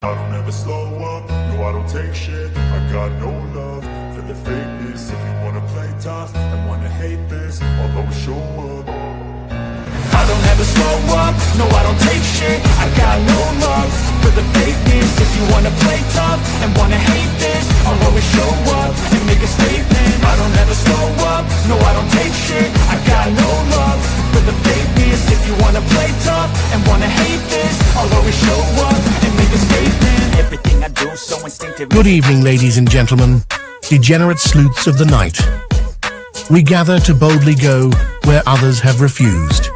I don't ever slow up, no I don't take shit. I got no love for the fakeness. If you wanna play tough and wanna hate this, I'll always show up. I don't ever slow up, no I don't take shit. I got no love for the fakeness. If you wanna play tough and wanna hate this, I'll always show up and make a statement. I don't ever slow up, no I don't take shit. I got no love for the fakeness. If you wanna play tough and wanna hate this, I'll always show up and make a statement. Everything I do so instinctive. Good evening, ladies and gentlemen, degenerate sleuths of the night. We gather to boldly go where others have refused.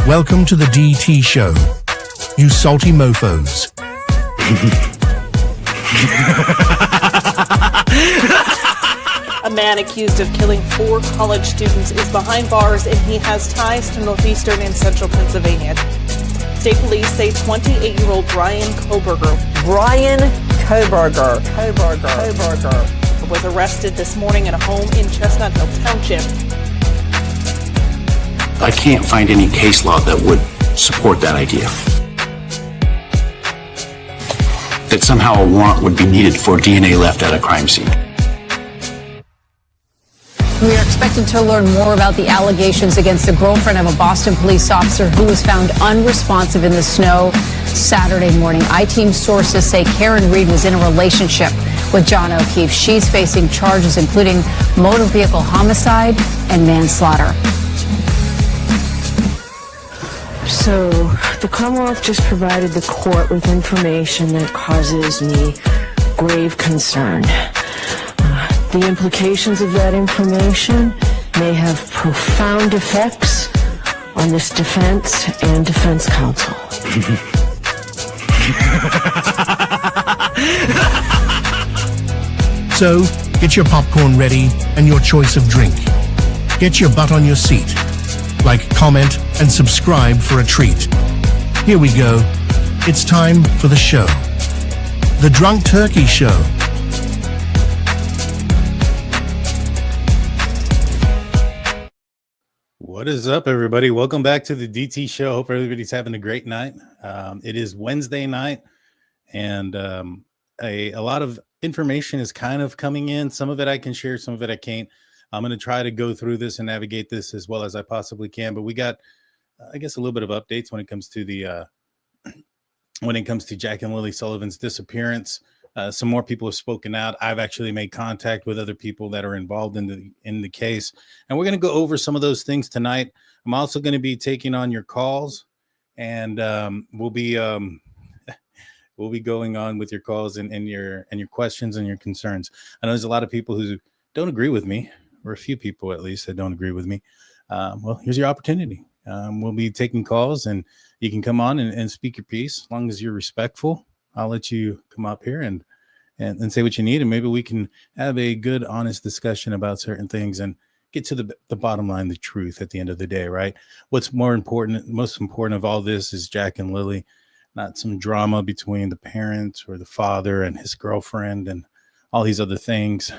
Welcome to the DT show, you salty mofos. A man accused of killing 4 college students is behind bars, and he has ties to northeastern and central Pennsylvania. State police say 28-year-old Brian Koberger was arrested this morning at a home in Chestnut Hill Township. I can't find any case law that would support that idea. That somehow a warrant would be needed for DNA left at a crime scene. We are expected to learn more about the allegations against the girlfriend of a Boston police officer who was found unresponsive in the snow Saturday morning. I-Team sources say Karen Reed was in a relationship with John O'Keefe. She's facing charges including motor vehicle homicide and manslaughter. So, the Commonwealth just provided the court with information that causes me grave concern. The implications of that information may have profound effects on this defense and defense counsel. So, get your popcorn ready and your choice of drink. Get your butt on your seat. Like, comment, and subscribe for a treat. Here we go. It's time for the show. The Drunk Turkey Show. What is up, everybody? Welcome back to the DT show. Hope everybody's having a great night. It is Wednesday night, and a lot of information is kind of coming in. Some of it I can share, some of it I can't. I'm going to try to go through this and navigate this as well as I possibly can. But we got, I guess, a little bit of updates when it comes to the Jack and Lilly Sullivan's disappearance. Some more people have spoken out. I've actually made contact with other people that are involved in the case, and we're going to go over some of those things tonight. I'm also going to be taking on your calls, and we'll be going on with your calls and your questions and your concerns. I know there's a lot of people who don't agree with me, or a few people at least that don't agree with me. Well, here's your opportunity. We'll be taking calls, and you can come on and speak your piece as long as you're respectful. I'll let you come up here and say what you need, and maybe we can have a good, honest discussion about certain things and get to the bottom line, the truth at the end of the day, right? What's most important of all this is Jack and Lilly, not some drama between the parents or the father and his girlfriend and all these other things.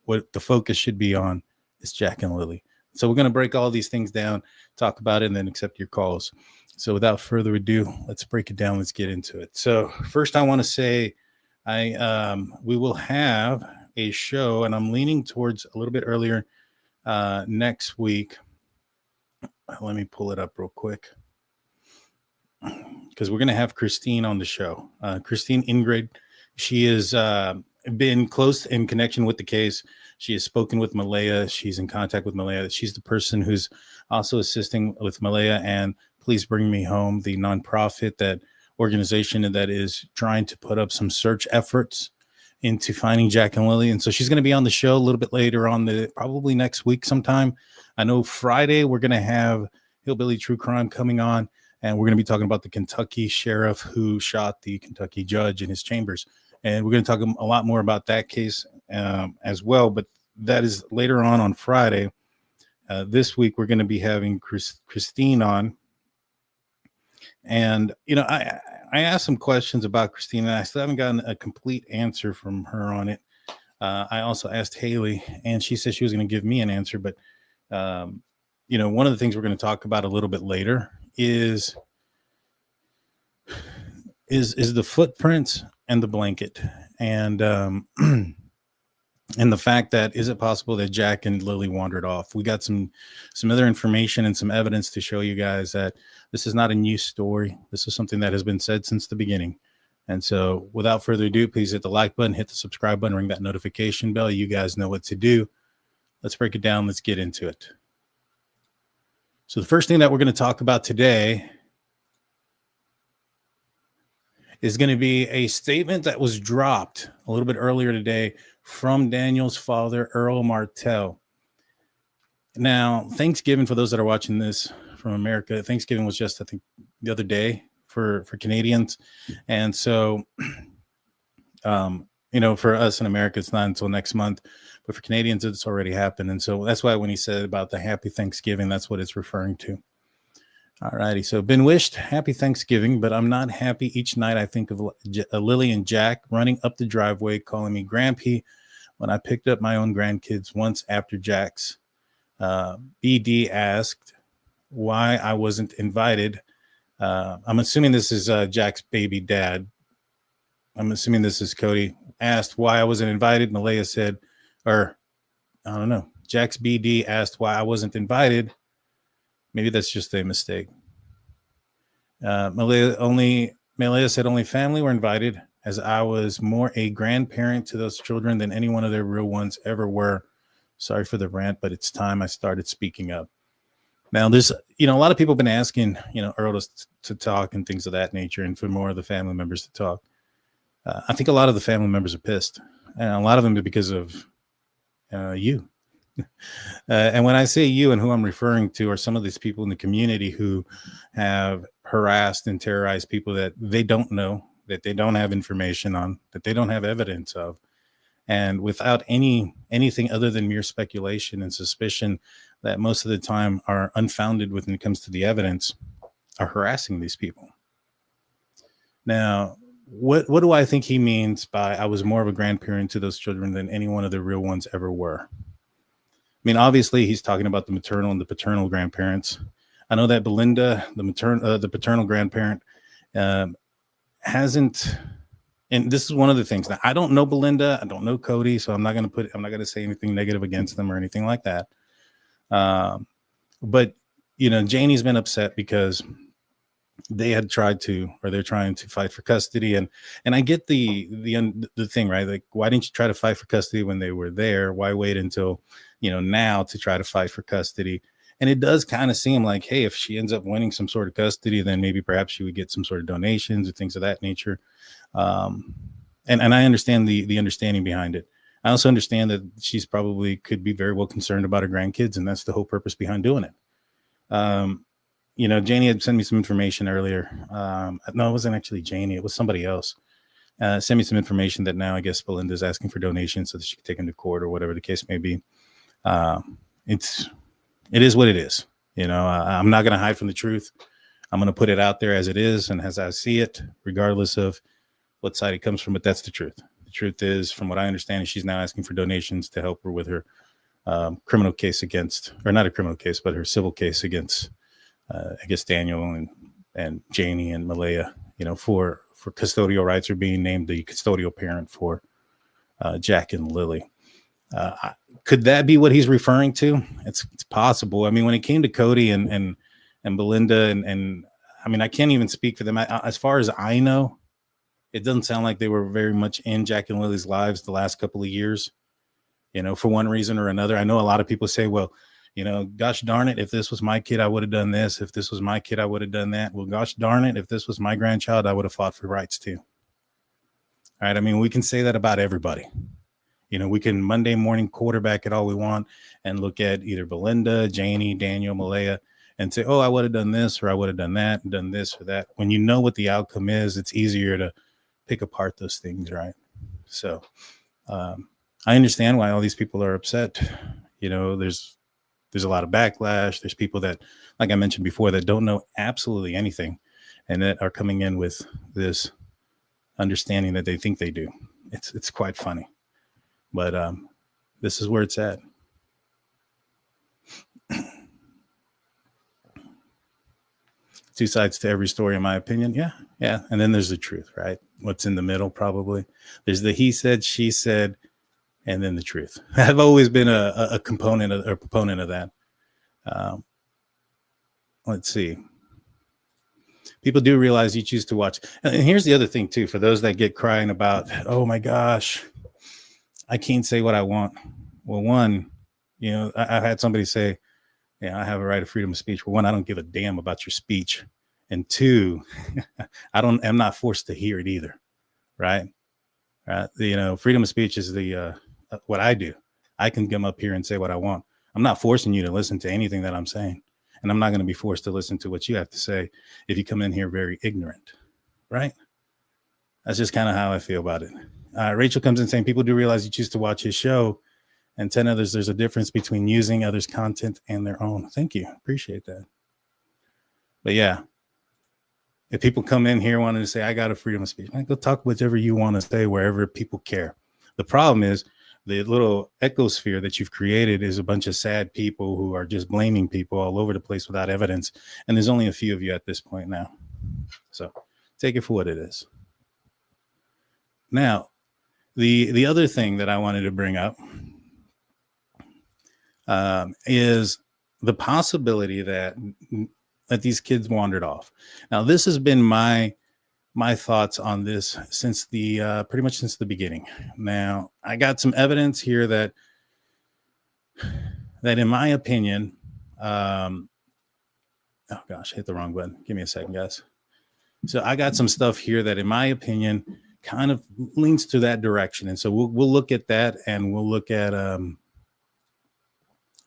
What the focus should be on is Jack and Lilly. So we're going to break all these things down, talk about it, and then accept your calls. So without further ado, let's break it down. Let's get into it. So first I want to say we will have a show, and I'm leaning towards a little bit earlier next week. Let me pull it up real quick because we're going to have Christine on the show. Christine Ingrid, she has been close in connection with the case. She has spoken with Malaya. She's in contact with Malaya. She's the person who's also assisting with Malaya and Please Bring Me Home, the nonprofit, that organization that is trying to put up some search efforts into finding Jack and Lilly. And so she's going to be on the show a little bit later on, probably next week sometime. I know Friday we're going to have Hillbilly True Crime coming on, and we're going to be talking about the Kentucky sheriff who shot the Kentucky judge in his chambers. And we're going to talk a lot more about that case as well. But that is later on Friday. This week we're going to be having Christine on. And, I asked some questions about Christine, and I still haven't gotten a complete answer from her on it. I also asked Haley, and she said she was going to give me an answer. But, one of the things we're going to talk about a little bit later is is the footprints and the blanket, and and the fact that, is it possible that Jack and Lilly wandered off? We got some other information and some evidence to show you guys that this is not a new story. This is something that has been said since the beginning. And so without further ado, please hit the like button, hit the subscribe button, ring that notification bell. You guys know what to do. Let's break it down. Let's get into it. So the first thing that we're going to talk about today is going to be a statement that was dropped a little bit earlier today from Daniel's father, Earl Martell. Now, Thanksgiving, for those that are watching this from America, Thanksgiving was just, I think, the other day for Canadians. And so, for us in America, it's not until next month, but for Canadians, it's already happened. And so that's why when he said about the happy Thanksgiving, that's what it's referring to. All righty. So been wished happy Thanksgiving, but I'm not happy. Each night I think of Lily and Jack running up the driveway, calling me Grampy when I picked up my own grandkids once after Jack's. BD asked why I wasn't invited. I'm assuming this is Jack's baby dad. I'm assuming this is Cody. Asked why I wasn't invited. Malaya said, or I don't know. Jack's BD asked why I wasn't invited. Maybe that's just a mistake. Malaya said only family were invited, as I was more a grandparent to those children than any one of their real ones ever were. Sorry for the rant, but it's time I started speaking up. Now, there's, a lot of people have been asking, Earl to talk and things of that nature, and for more of the family members to talk. I think a lot of the family members are pissed, and a lot of them are because of you. And when I say you, and who I'm referring to are some of these people in the community who have harassed and terrorized people that they don't know, that they don't have information on, that they don't have evidence of. And without anything other than mere speculation and suspicion that most of the time are unfounded when it comes to the evidence, are harassing these people. Now, what do I think he means by I was more of a grandparent to those children than any one of the real ones ever were? I mean, obviously, he's talking about the maternal and the paternal grandparents. I know that Belinda, the paternal grandparent, hasn't. And this is one of the things. Now, I don't know Belinda. I don't know Cody, so I'm not going to say anything negative against them or anything like that. But Janie's been upset because they're trying to fight for custody, and I get the thing, right? Like, why didn't you try to fight for custody when they were there? Why wait until now to try to fight for custody? And it does kind of seem like, hey, if she ends up winning some sort of custody, then maybe perhaps she would get some sort of donations or things of that nature. And I understand the understanding behind it. I also understand that she's probably could be very well concerned about her grandkids, and that's the whole purpose behind doing it. Janie had sent me some information earlier. No, it wasn't actually Janie. It was somebody else. Sent me some information that now I guess Belinda's asking for donations so that she can take them to court or whatever the case may be. It is what it is. I'm not going to hide from the truth. I'm going to put it out there as it is and as I see it, regardless of what side it comes from. But that's the truth. The truth is, from what I understand, she's now asking for donations to help her with her criminal case against, or not a criminal case, but her civil case against, I guess, Daniel and Janie and Malaya, for custodial rights, or being named the custodial parent for Jack and Lily. Could that be what he's referring to? It's possible. I mean, when it came to Cody and Belinda, and I mean, I can't even speak for them. As far as I know, it doesn't sound like they were very much in Jack and Lily's lives the last couple of years, for one reason or another. I know a lot of people say, well, gosh darn it, if this was my kid, I would have done this. If this was my kid, I would have done that. Well, gosh darn it, if this was my grandchild, I would have fought for rights too. All right. I mean, we can say that about everybody. We can Monday morning quarterback it all we want and look at either Belinda, Janie, Daniel, Malaya, and say, oh, I would have done this, or I would have done that, and done this or that. When you know what the outcome is, it's easier to pick apart those things, right? So I understand why all these people are upset. There's a lot of backlash. There's people that, like I mentioned before, that don't know absolutely anything and that are coming in with this understanding that they think they do. It's quite funny. But this is where it's at. two sides to every story, in my opinion. Yeah. And then there's the truth, right? What's in the middle, probably. There's the he said, she said, and then the truth. I've always been a proponent of that. Let's see. People do realize you choose to watch. And here's the other thing, too, for those that get crying about, oh, my gosh, I can't say what I want. Well, one, I've had somebody say, I have a right of freedom of speech. Well, one, I don't give a damn about your speech. And two, I'm not forced to hear it either. Right. Freedom of speech is what I do. I can come up here and say what I want. I'm not forcing you to listen to anything that I'm saying. And I'm not going to be forced to listen to what you have to say if you come in here very ignorant. Right. That's just kind of how I feel about it. Rachel comes in saying people do realize you choose to watch his show. And 10 others, there's a difference between using others' content and their own. Thank you. Appreciate that. But yeah, if people come in here wanting to say, I got a freedom of speech, go talk whatever you want to say, wherever people care. The problem is the little ecosphere that you've created is a bunch of sad people who are just blaming people all over the place without evidence. And there's only a few of you at this point now. So take it for what it is. Now, the other thing that I wanted to bring up is the possibility that these kids wandered off. Now, this has been my thoughts on this since pretty much since the beginning. Now, I got some evidence here that in my opinion, oh gosh, I hit the wrong button. Give me a second, guys. So I got some stuff here that, in my opinion, kind of leans to that direction. And so we'll look at that, and we'll look at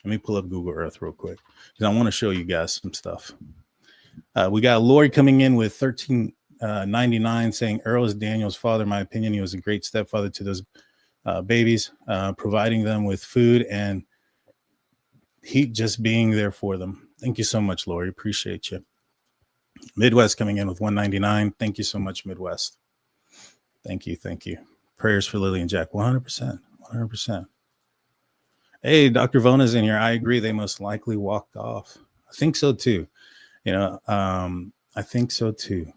let me pull up Google Earth real quick because I want to show you guys some stuff. We got Lori coming in with 1399 saying Earl is Daniel's father. In my opinion, he was a great stepfather to those babies, providing them with food and heat, just being there for them. Thank you so much, Lori. Appreciate you. Midwest coming in with 199. Thank you so much, Midwest. Thank you. Prayers for Lily and Jack. 100%. Hey, Dr. Vona's in here. I agree. They most likely walked off. I think so too. I think so too.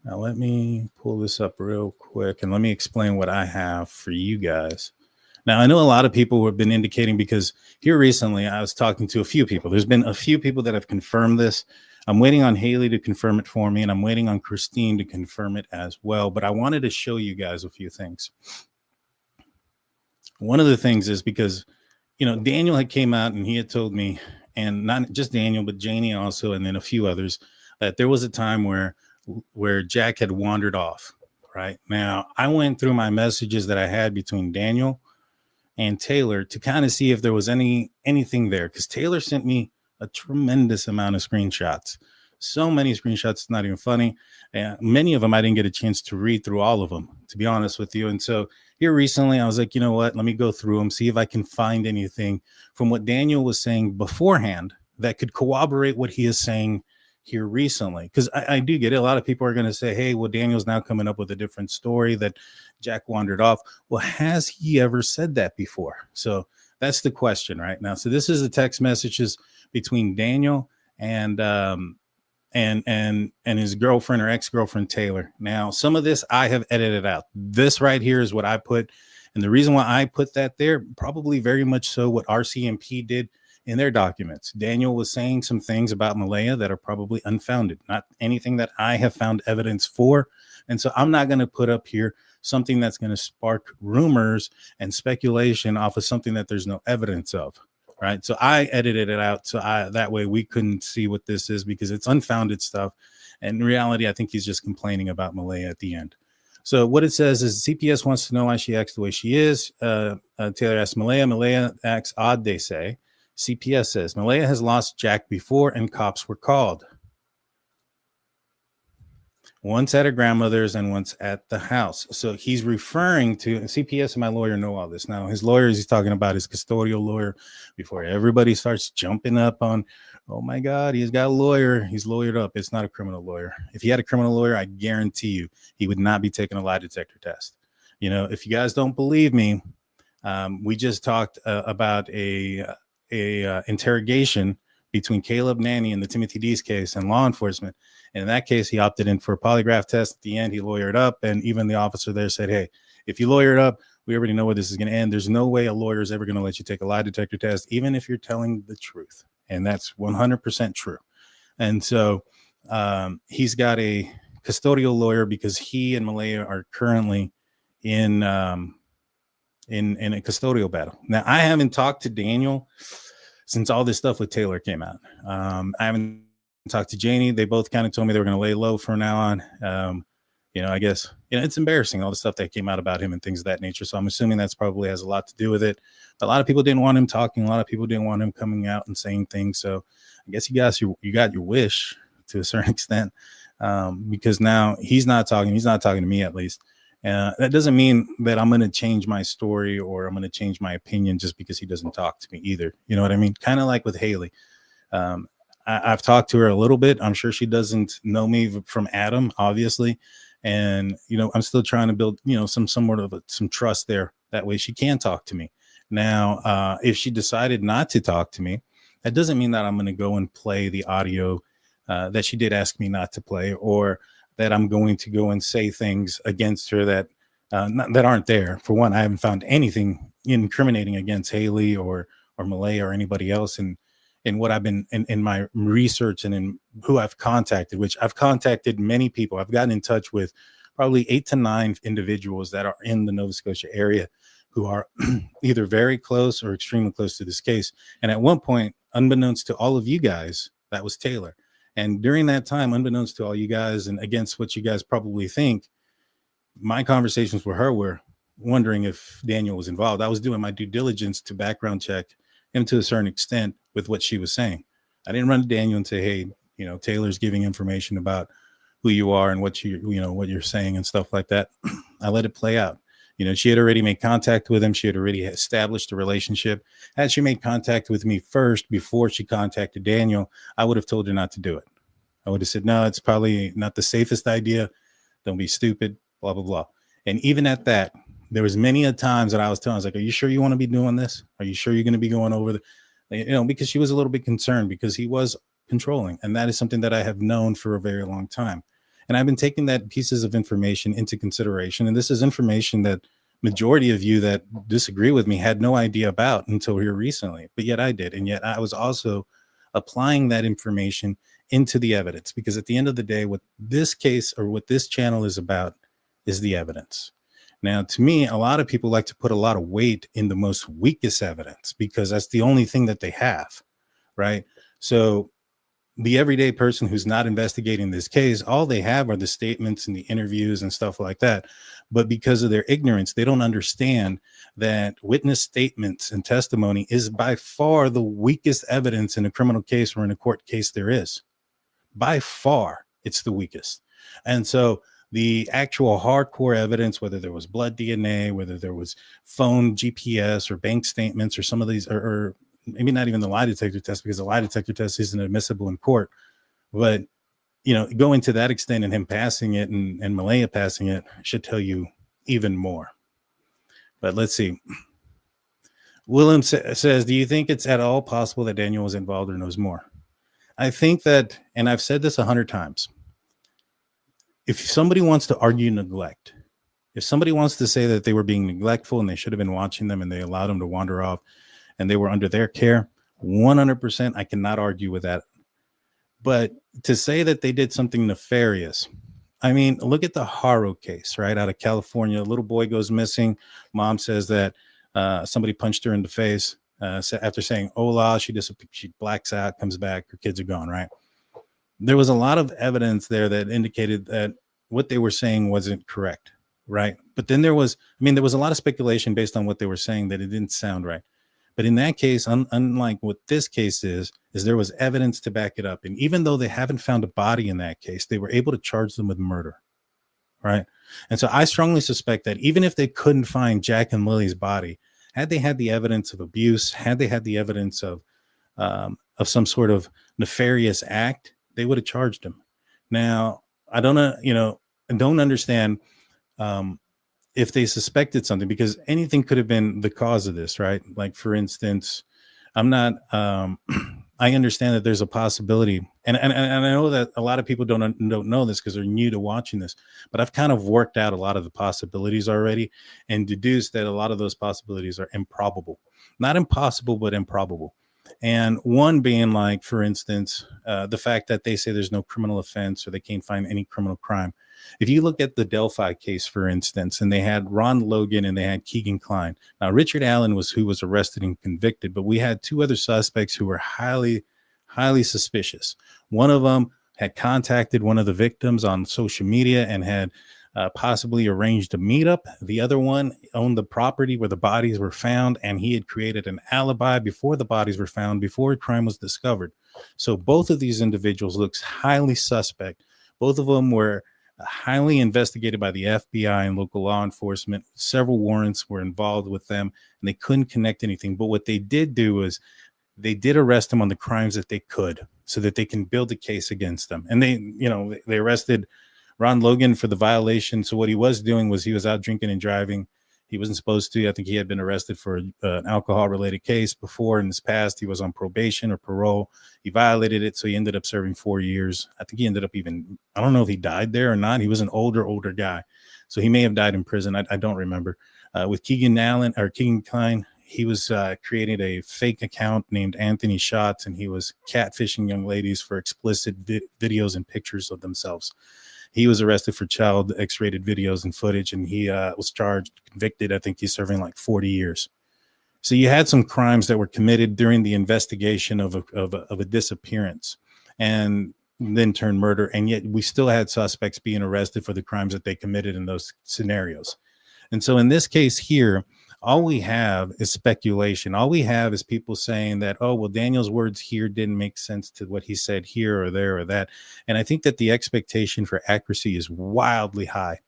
Now let me pull this up real quick and let me explain what I have for you guys. Now, I know a lot of people have been indicating, because here recently I was talking to a few people. There's been a few people that have confirmed this. I'm waiting on Haley to confirm it for me, and I'm waiting on Christine to confirm it as well. But I wanted to show you guys a few things. One of the things is because, Daniel had came out and he had told me, and not just Daniel, but Janie also, and then a few others, that there was a time where Jack had wandered off. Right now, I went through my messages that I had between Daniel and Taylor to kind of see if there was anything there, because Taylor sent me a tremendous amount of screenshots. So many screenshots, it's not even funny. And many of them I didn't get a chance to read through all of them, to be honest with you. And so here recently I was like, you know what, let me go through them, see if I can find anything from what Daniel was saying beforehand that could corroborate what he is saying here recently. Because I do get it. A lot of people are going to say, hey, well, Daniel's now coming up with a different story that Jack wandered off. Well, has he ever said that before? So that's the question right now. So this is the text messages between Daniel and his girlfriend or ex-girlfriend Taylor. Now, some of this I have edited out. This right here is what I put. And the reason why I put that there, probably very much so what RCMP did in their documents. Daniel was saying some things about Malaya that are probably unfounded, not anything that I have found evidence for. And so I'm not going to put up here something that's going to spark rumors and speculation off of something that there's no evidence of. Right. So I edited it out so that way we couldn't see what this is, because it's unfounded stuff. And in reality, I think he's just complaining about Malaya at the end. So what it says is CPS wants to know why she acts the way she is. Taylor asks Malaya. Malaya acts odd, they say. CPS says Malaya has lost Jack before and cops were called. Once at her grandmother's and once at the house. So he's referring to CPS, and my lawyer know all this. Now, his lawyer, he's talking about his custodial lawyer before everybody starts jumping up on, oh my God, he's got a lawyer. He's lawyered up. It's not a criminal lawyer. If he had a criminal lawyer, I guarantee you he would not be taking a lie detector test. If you guys don't believe me, we just talked about a interrogation between Caleb Nanny and the Timothy Dees case and law enforcement. And in that case, he opted in for a polygraph test. At the end, he lawyered up, and even the officer there said, hey, if you lawyer it up, we already know where this is going to end. There's no way a lawyer is ever going to let you take a lie detector test, even if you're telling the truth. And that's 100% true. And so he's got a custodial lawyer because he and Malaya are currently in a custodial battle. Now, I haven't talked to Daniel since all this stuff with Taylor came out. I haven't talked to Janie. They both kind of told me they were going to lay low from now on. I guess, it's embarrassing, all the stuff that came out about him and things of that nature. So I'm assuming that's probably has a lot to do with it. A lot of people didn't want him talking. A lot of people didn't want him coming out and saying things. So I guess you got your wish to a certain extent, because now he's not talking. He's not talking to me, at least. That doesn't mean that I'm going to change my story or I'm going to change my opinion just because he doesn't talk to me either. You know what I mean? Kind of like with Haley. I've talked to her a little bit. I'm sure she doesn't know me from Adam, obviously. And, I'm still trying to build, some sort of some trust there. That way she can talk to me. Now, if she decided not to talk to me, that doesn't mean that I'm going to go and play the audio that she did ask me not to play, or that I'm going to go and say things against her that that aren't there. For one, I haven't found anything incriminating against Haley or Malaya or anybody else in what I've been in my research and in who I've contacted, which I've contacted many people. I've gotten in touch with probably 8 to 9 individuals that are in the Nova Scotia area who are either very close or extremely close to this case. And at one point, unbeknownst to all of you guys, that was Taylor. And during that time, unbeknownst to all you guys and against what you guys probably think, my conversations with her were wondering if Daniel was involved. I was doing my due diligence to background check him to a certain extent with what she was saying. I didn't run to Daniel and say, hey, Taylor's giving information about who you are and what what you're saying and stuff like that. I let it play out. She had already made contact with him. She had already established a relationship. Had she made contact with me first before she contacted Daniel, I would have told her not to do it. I would have said, no, it's probably not the safest idea. Don't be stupid, blah, blah, blah. And even at that, there was many a times that I was like, are you sure you want to be doing this? Are you sure you're going to be going over because she was a little bit concerned because he was controlling. And that is something that I have known for a very long time. And I've been taking that pieces of information into consideration. And this is information that majority of you that disagree with me had no idea about until here recently, but yet I did. And yet I was also applying that information into the evidence, because at the end of the day, what this case or what this channel is about is the evidence. Now, to me, a lot of people like to put a lot of weight in the most weakest evidence because that's the only thing that they have, right? So the everyday person who's not investigating this case, all they have are the statements and the interviews and stuff like that. But because of their ignorance, they don't understand that witness statements and testimony is by far the weakest evidence in a criminal case or in a court case there is. By far, it's the weakest. And so the actual hardcore evidence, whether there was blood DNA, whether there was phone GPS or bank statements or some of these, or maybe not even the lie detector test, because the lie detector test isn't admissible in court. But, going to that extent and him passing it and Malaya passing it should tell you even more. But let's see. Willem says, do you think it's at all possible that Daniel was involved or knows more? I think that, and I've said this 100 times, if somebody wants to argue neglect, if somebody wants to say that they were being neglectful and they should have been watching them and they allowed them to wander off and they were under their care, 100%, I cannot argue with that. But to say that they did something nefarious, I mean, look at the Haro case, right? Out of California, a little boy goes missing. Mom says that somebody punched her in the face. After saying hola, she blacks out, comes back, her kids are gone, right? There was a lot of evidence there that indicated that what they were saying wasn't correct, right? But then there was a lot of speculation based on what they were saying that it didn't sound right. But in that case, unlike what this case is there was evidence to back it up. And even though they haven't found a body in that case, they were able to charge them with murder, right? And so I strongly suspect that even if they couldn't find Jack and Lily's body, had they had the evidence of abuse, had they had the evidence of some sort of nefarious act, they would have charged him. Now, I don't know, I don't understand if they suspected something, because anything could have been the cause of this, right? Like, for instance, I'm not, I understand that there's a possibility, and I know that a lot of people don't know this because they're new to watching this, but I've kind of worked out a lot of the possibilities already and deduced that a lot of those possibilities are improbable, not impossible, but improbable. And one being like, for instance, the fact that they say there's no criminal offense or they can't find any criminal crime. If you look at the Delphi case, for instance, and they had Ron Logan and they had Keegan Kline. Now, Richard Allen was who was arrested and convicted, but we had two other suspects who were highly suspicious. One of them had contacted one of the victims on social media and had possibly arranged a meetup. The other one owned the property where the bodies were found, and he had created an alibi before the bodies were found, before a crime was discovered. So both of these individuals looks highly suspect. Both of them were highly investigated by the FBI and local law enforcement. Several warrants were involved with them, and they couldn't connect anything. But what they did do is they did arrest them on the crimes that they could, so that they can build a case against them. And they arrested Ron Logan for the violation. So what he was doing was he was out drinking and driving. He wasn't supposed to. I think he had been arrested for an alcohol-related case before in his past. He was on probation or parole. He violated it, so he ended up serving 4 years. I think he ended up I don't know if he died there or not. He was an older guy, so he may have died in prison. I don't remember. With Keegan Kline, he was creating a fake account named Anthony Schatz, and he was catfishing young ladies for explicit videos and pictures of themselves. He was arrested for child X-rated videos and footage, and he was charged, convicted. I think he's serving like 40 years. So you had some crimes that were committed during the investigation of a disappearance and then turned murder. And yet we still had suspects being arrested for the crimes that they committed in those scenarios. And so in this case here, all we have is speculation. All we have is people saying that, oh, well, Daniel's words here didn't make sense to what he said here or there or that. And I think that the expectation for accuracy is wildly high.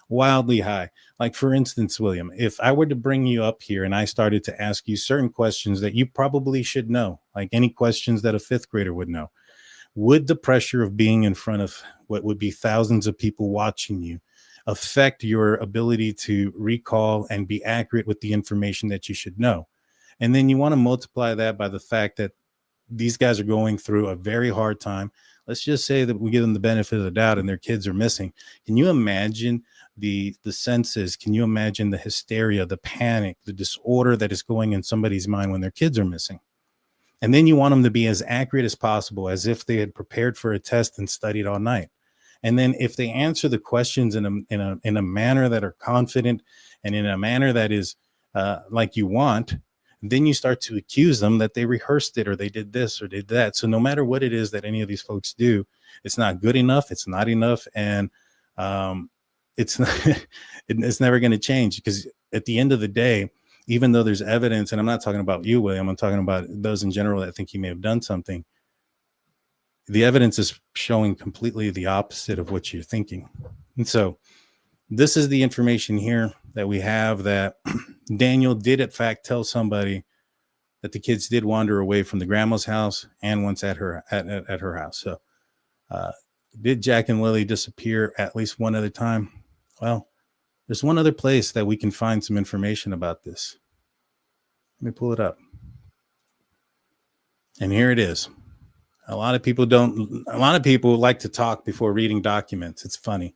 Like, for instance, William, if I were to bring you up here and I started to ask you certain questions that you probably should know, like any questions that a fifth grader would know, would the pressure of being in front of what would be thousands of people watching you affect your ability to recall and be accurate with the information that you should know? And then you want to multiply that by the fact that these guys are going through a very hard time. Let's just say that we give them the benefit of the doubt and their kids are missing. Can you imagine the senses? Can you imagine the hysteria, the panic, the disorder that is going in somebody's mind when their kids are missing? And then you want them to be as accurate as possible, as if they had prepared for a test and studied all night. And then if they answer the questions in a manner that are confident and in a manner that is like you want, then you start to accuse them that they rehearsed it or they did this or did that. So no matter what it is that any of these folks do, it's not good enough. It's not enough. And it's never going to change, because at the end of the day, even though there's evidence, and I'm not talking about you, William, I'm talking about those in general that think he may have done something, the evidence is showing completely the opposite of what you're thinking. And so this is the information here that we have, that Daniel did in fact tell somebody that the kids did wander away from the grandma's house and once at her house. So did Jack and Lily disappear at least one other time? Well, there's one other place that we can find some information about this. Let me pull it up. And here it is. A lot of people like to talk before reading documents. It's funny.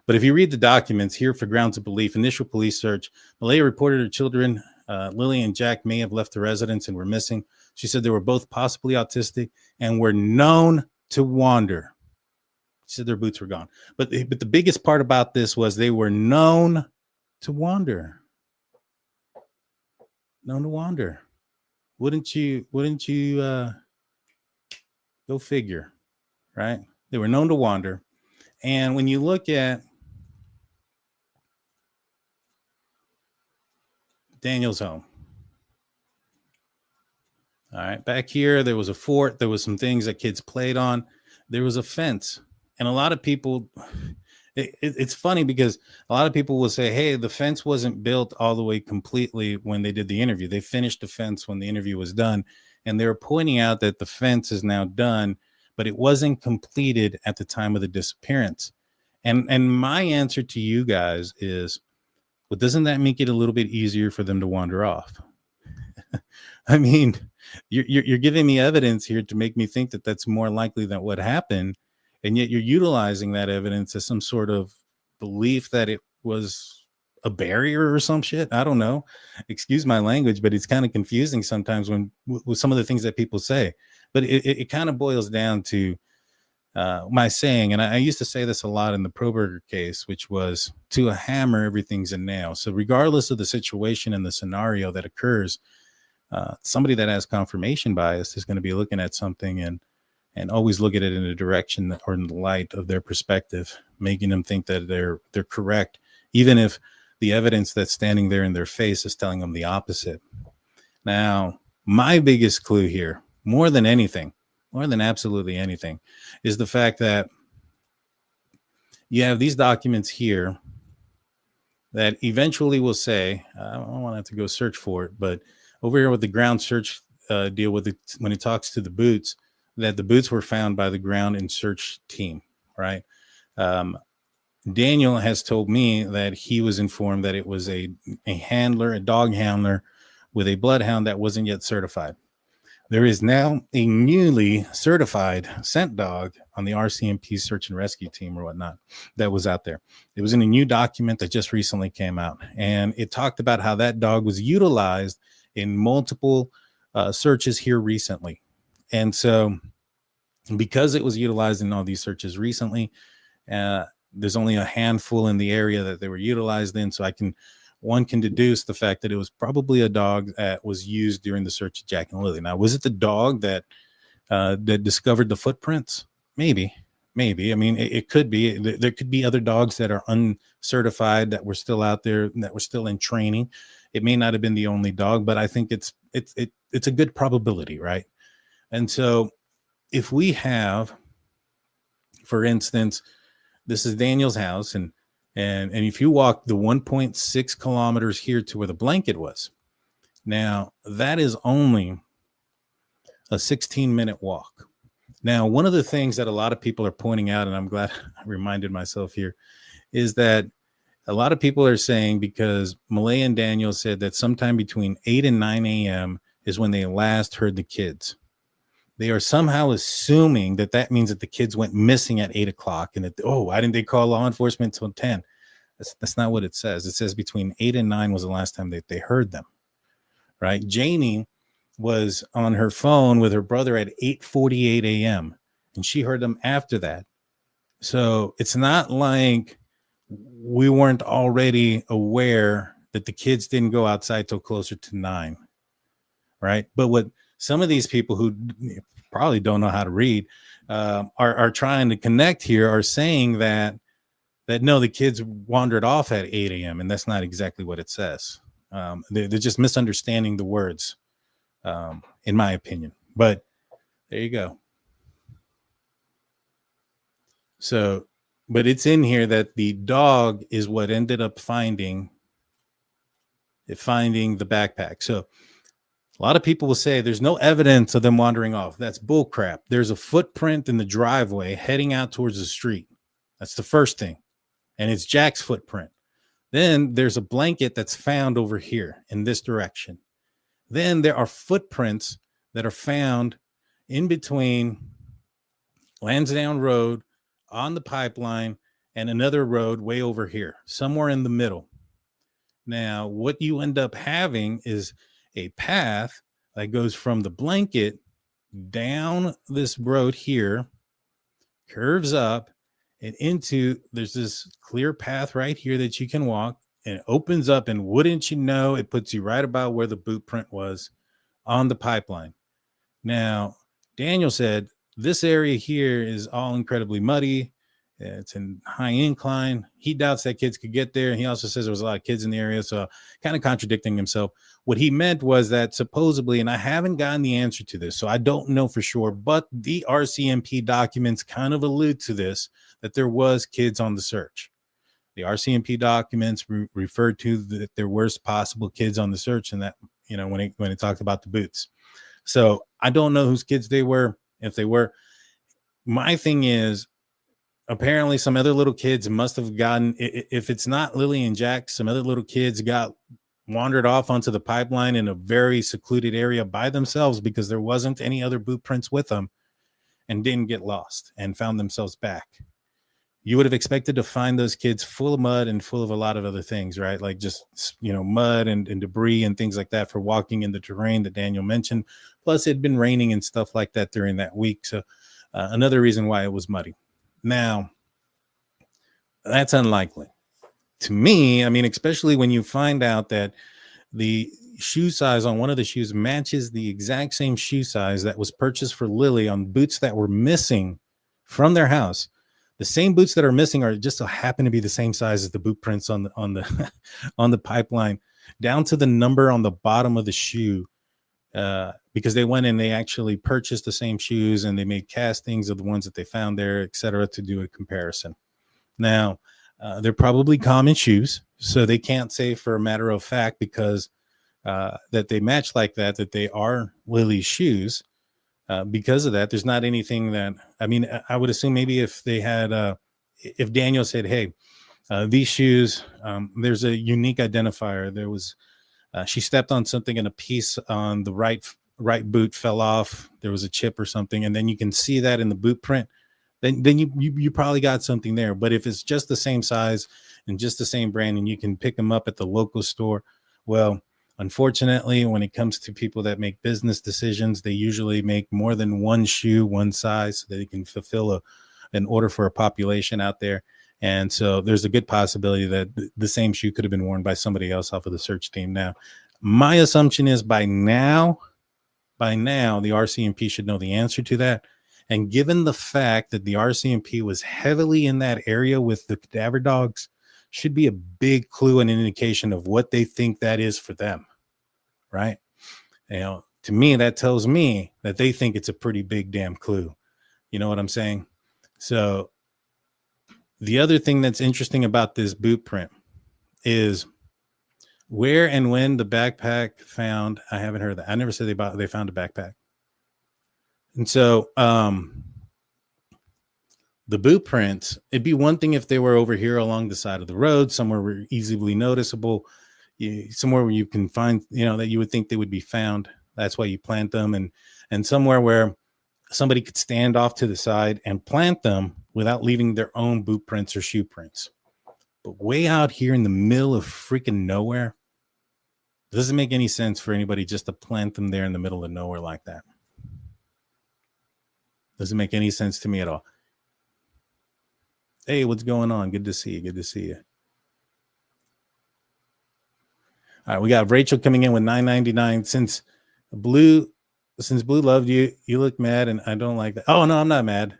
But if you read the documents here, for grounds of belief, initial police search, Malaya reported her children, Lily and Jack, may have left the residence and were missing. She said they were both possibly autistic and were known to wander. She said their boots were gone. But the biggest part about this was they were known to wander. Known to wander. Wouldn't you go figure, right? They were known to wander. And when you look at Daniel's home, all right, back here, there was a fort. There was some things that kids played on. There was a fence. And a lot of people, it's funny because a lot of people will say, hey, the fence wasn't built all the way completely when they did the interview. They finished the fence when the interview was done. And they're pointing out that the fence is now done, but it wasn't completed at the time of the disappearance. And my answer to you guys is, well, doesn't that make it a little bit easier for them to wander off? I mean, you're giving me evidence here to make me think that that's more likely than what happened, and yet you're utilizing that evidence as some sort of belief that it was a barrier or some shit. I don't know. Excuse my language, but it's kind of confusing sometimes when with some of the things that people say. But it kind of boils down to my saying, and I used to say this a lot in the Proberger case, which was, to a hammer, everything's a nail. So regardless of the situation and the scenario that occurs, somebody that has confirmation bias is going to be looking at something and always look at it in a direction or in the light of their perspective, making them think that they're correct, even if the evidence that's standing there in their face is telling them the opposite. Now, my biggest clue here, more than absolutely anything, is the fact that you have these documents here that eventually will say, I don't want to have to go search for it, but over here with the ground search deal with it, when it talks to the boots, that the boots were found by the ground and search team, right? Daniel has told me that he was informed that it was a handler, a dog handler with a bloodhound that wasn't yet certified. There is now a newly certified scent dog on the RCMP search and rescue team or whatnot that was out there. It was in a new document that just recently came out, and it talked about how that dog was utilized in multiple searches here recently. And so because it was utilized in all these searches recently, there's only a handful in the area that they were utilized in. So one can deduce the fact that it was probably a dog that was used during the search of Jack and Lily. Now, was it the dog that discovered the footprints? Maybe. I mean, it could be. There could be other dogs that are uncertified that were still out there, that were still in training. It may not have been the only dog, but I think it's a good probability, right? And so if we have, for instance, this is Daniel's house, and if you walk the 1.6 kilometers here to where the blanket was, now that is only a 16-minute walk. Now, one of the things that a lot of people are pointing out, and I'm glad I reminded myself here, is that a lot of people are saying, because Malay and Daniel said that sometime between 8 and 9 a.m. is when they last heard the kids. They are somehow assuming that means that the kids went missing at 8 o'clock and that, why didn't they call law enforcement until 10? That's not what it says. It says between 8 and 9 was the last time that they heard them, right? Janie was on her phone with her brother at 8:48 a.m. and she heard them after that. So it's not like we weren't already aware that the kids didn't go outside till closer to 9, right? But what some of these people who probably don't know how to read are trying to connect here are saying that no, the kids wandered off at 8 a.m. and that's not exactly what it says. They're just misunderstanding the words, in my opinion. But there you go. So, but it's in here that the dog is what ended up finding the backpack. So a lot of people will say there's no evidence of them wandering off. That's bullcrap. There's a footprint in the driveway heading out towards the street. That's the first thing. And it's Jack's footprint. Then there's a blanket that's found over here in this direction. Then there are footprints that are found in between Lansdowne Road on the pipeline and another road way over here, somewhere in the middle. Now, what you end up having is a path that goes from the blanket down this road here, curves up, and there's this clear path right here that you can walk, and it opens up, and wouldn't you know, it puts you right about where the boot print was on the pipeline. Now, Daniel said this area here is all incredibly muddy. It's in high incline. He doubts that kids could get there. He also says there was a lot of kids in the area, so kind of contradicting himself. What he meant was that supposedly, and I haven't gotten the answer to this, so I don't know for sure, but the RCMP documents kind of allude to this, that there was kids on the search. The RCMP documents referred to that there were possible kids on the search, and that, when it talked about the boots. So I don't know whose kids they were, if they were. My thing is, apparently some other little kids must have gotten, if it's not Lily and Jack, some other little kids got wandered off onto the pipeline in a very secluded area by themselves because there wasn't any other boot prints with them, and didn't get lost and found themselves back. You would have expected to find those kids full of mud and full of a lot of other things, right? Like just, mud and debris and things like that for walking in the terrain that Daniel mentioned. Plus, it had been raining and stuff like that during that week. So another reason why it was muddy. Now, that's unlikely. To me, I mean, especially when you find out that the shoe size on one of the shoes matches the exact same shoe size that was purchased for Lilly on boots that were missing from their house. The same boots that are missing are just so happen to be the same size as the boot prints on the on the pipeline, down to the number on the bottom of the shoe, because they went and they actually purchased the same shoes and they made castings of the ones that they found there, etc., to do a comparison. Now, they're probably common shoes, so they can't say for a matter of fact because that they match like that they are Lilly's shoes. Because of that, there's not anything that, I mean, I would assume maybe if they had, if Daniel said, hey, these shoes, there's a unique identifier. There was, she stepped on something and a piece on the right boot fell off. There was a chip or something. And then you can see that in the boot print. Then you probably got something there. But if it's just the same size and just the same brand and you can pick them up at the local store, well, unfortunately, when it comes to people that make business decisions, they usually make more than one shoe, one size, so that they can fulfill an order for a population out there. And so there's a good possibility that the same shoe could have been worn by somebody else off of the search team. Now, my assumption is by now, the RCMP should know the answer to that. And given the fact that the RCMP was heavily in that area with the cadaver dogs, should be a big clue and an indication of what they think that is for them. Right? To me, that tells me that they think it's a pretty big damn clue. You know what I'm saying? So the other thing that's interesting about this boot print is where and when the backpack found. I haven't heard that. I never said they found a backpack. And so the boot prints, it'd be one thing if they were over here along the side of the road, somewhere easily noticeable, somewhere where you can find, that you would think they would be found. That's why you plant them, and somewhere where somebody could stand off to the side and plant them without leaving their own boot prints or shoe prints. But way out here in the middle of freaking nowhere, it doesn't make any sense for anybody just to plant them there in the middle of nowhere like that. Doesn't make any sense to me at all. Hey, what's going on? Good to see you. Good to see you. All right, we got Rachel coming in with $9.99. Since Blue loved you, you look mad, and I don't like that. Oh no, I'm not mad.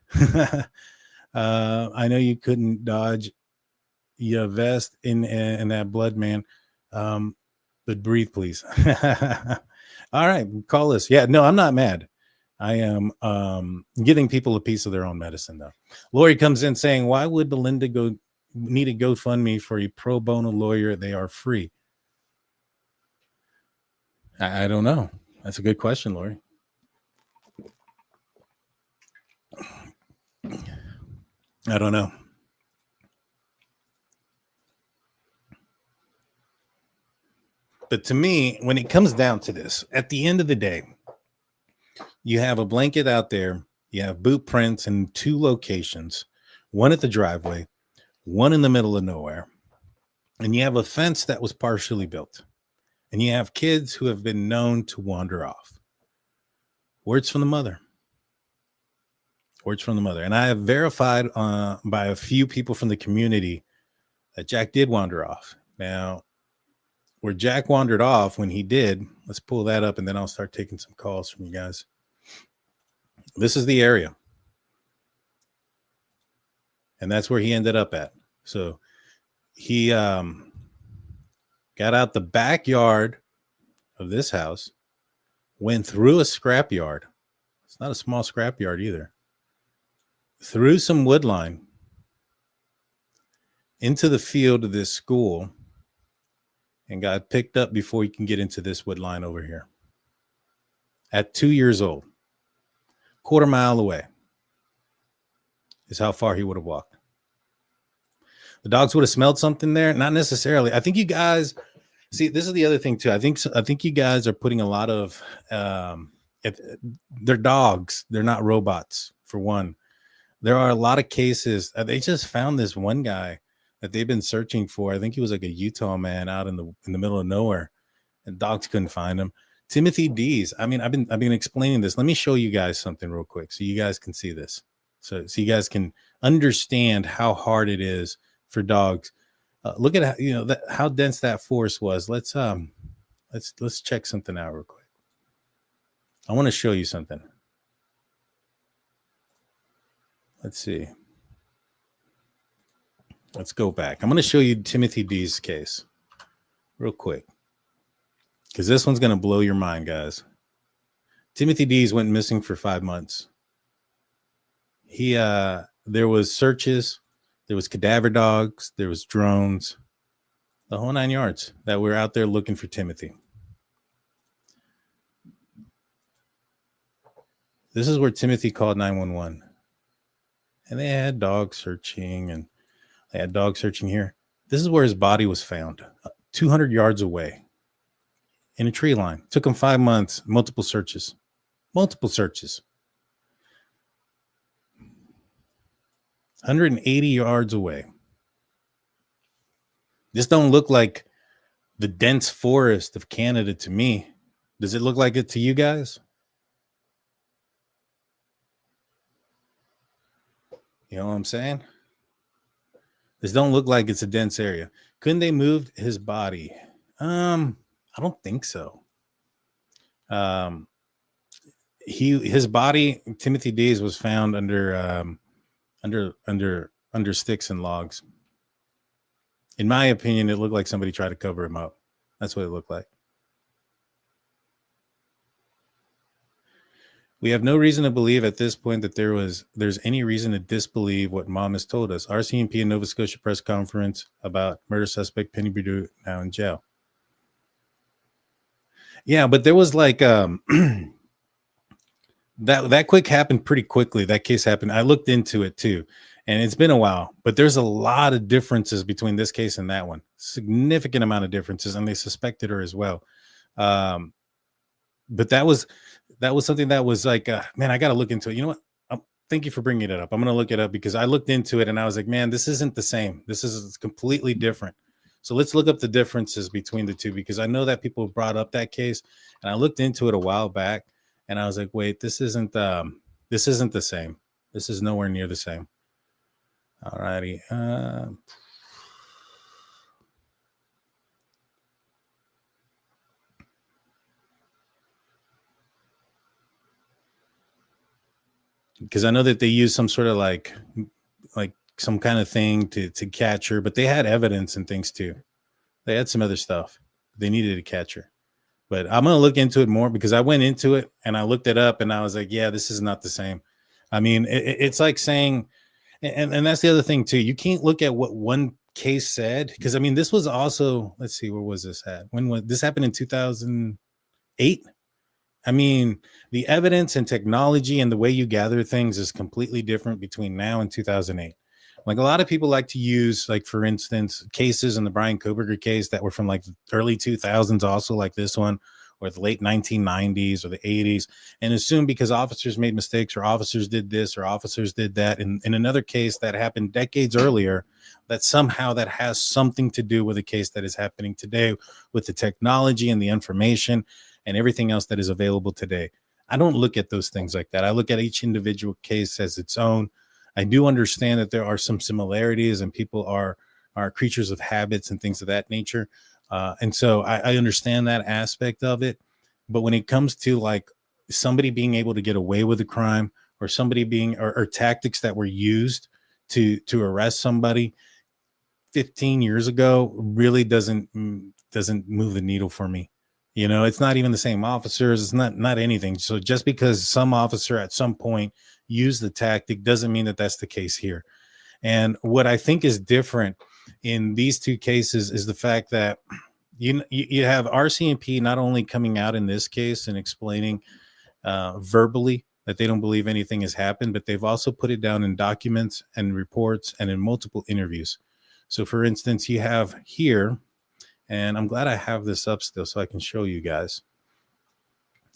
I know you couldn't dodge your vest in that blood, man. But breathe, please. All right, call us. Yeah, no, I'm not mad. I am giving people a piece of their own medicine, though. Lori comes in saying, why would Belinda need a GoFundMe for a pro bono lawyer? They are free. I don't know. That's a good question, Lori. I don't know. But to me, when it comes down to this, at the end of the day, you have a blanket out there. You have boot prints in 2 locations, one at the driveway, one in the middle of nowhere. And you have a fence that was partially built. And you have kids who have been known to wander off. Words from the mother. Words from the mother. And I have verified by a few people from the community that Jack did wander off. Now, where Jack wandered off when he did, let's pull that up and then I'll start taking some calls from you guys. This is the area. And that's where he ended up at. So he got out the backyard of this house, went through a scrapyard. It's not a small scrapyard either. Through some wood line into the field of this school and got picked up before he can get into this wood line over here. At 2 years old, quarter mile away is how far he would have walked. The dogs would have smelled something there. Not necessarily. I think you guys See, this is the other thing too. I think you guys are putting a lot of they're dogs. They're not robots, for one. There are a lot of cases. They just found this one guy that they've been searching for. I think he was like a Utah man out in the middle of nowhere, and dogs couldn't find him. Timothy Dees. I mean, I've been explaining this. Let me show you guys something real quick so you guys can see this. So you guys can understand how hard it is for dogs. Look at how, how dense that force was. Let's check something out real quick. I want to show you something. Let's see. Let's go back. I'm going to show you Timothy Dees' case real quick, because this one's going to blow your mind, guys. Timothy Dees went missing for 5 months. There was searches, there was cadaver dogs, there was drones, the whole 9 yards that were out there looking for Timothy. This is where Timothy called 911. And they had dogs searching, and they had dogs searching here. This is where his body was found, 200 yards away in a tree line. Took him 5 months, multiple searches. 180 yards away. This don't look like the dense forest of Canada to me. Does it look like it to you guys? You know what I'm saying? This don't look like it's a dense area. Couldn't they move his body? I don't think so. His body, Timothy Dees, was found under sticks and logs. In my opinion, it looked like somebody tried to cover him up. That's what it looked like. We have no reason to believe at this point that there's any reason to disbelieve what mom has told us. RCMP and Nova Scotia press conference about murder suspect Penny Pictou now in jail. Yeah, but there was like that quick happened pretty quickly. That case happened. I looked into it too, and it's been a while, but there's a lot of differences between this case and that one. Significant amount of differences, and they suspected her as well. But that was something that was like, man, I got to look into it. You know what? Thank you for bringing it up. I'm going to look it up because I looked into it and I was like, man, this isn't the same. This is completely different. So let's look up the differences between the two, because I know that people brought up that case, and I looked into it a while back and I was like, wait, this isn't the same. This is nowhere near the same. All righty. Because I know that they used some sort of like some kind of thing to catch her, but they had evidence and things too. They had some other stuff. They needed to catch her. But I'm going to look into it more, because I went into it and I looked it up and I was like, yeah, this is not the same. I mean, it's like saying, and that's the other thing too. You can't look at what one case said, because I mean, this was also, let's see, where was this at? When was this happened? In 2008? I mean, the evidence and technology and the way you gather things is completely different between now and 2008. Like, a lot of people like to use, like, for instance, cases in the Brian Koberger case that were from like the early 2000s, also like this one, or the late 1990s or the 80s, and assume because officers made mistakes, or officers did this, or officers did that in another case that happened decades earlier, that somehow that has something to do with a case that is happening today with the technology and the information and everything else that is available today. I don't look at those things like that. I look at each individual case as its own. I do understand that there are some similarities, and people are creatures of habits and things of that nature. And so I understand that aspect of it. But when it comes to like somebody being able to get away with a crime, or somebody being, or tactics that were used to arrest somebody 15 years ago, really doesn't move the needle for me. You know, it's not even the same officers. It's not anything. So just because some officer at some point used the tactic doesn't mean that that's the case here. And what I think is different in these two cases is the fact that you have RCMP not only coming out in this case and explaining verbally that they don't believe anything has happened, but they've also put it down in documents and reports and in multiple interviews. So for instance, you have here, And I'm glad I have this up still so I can show you guys.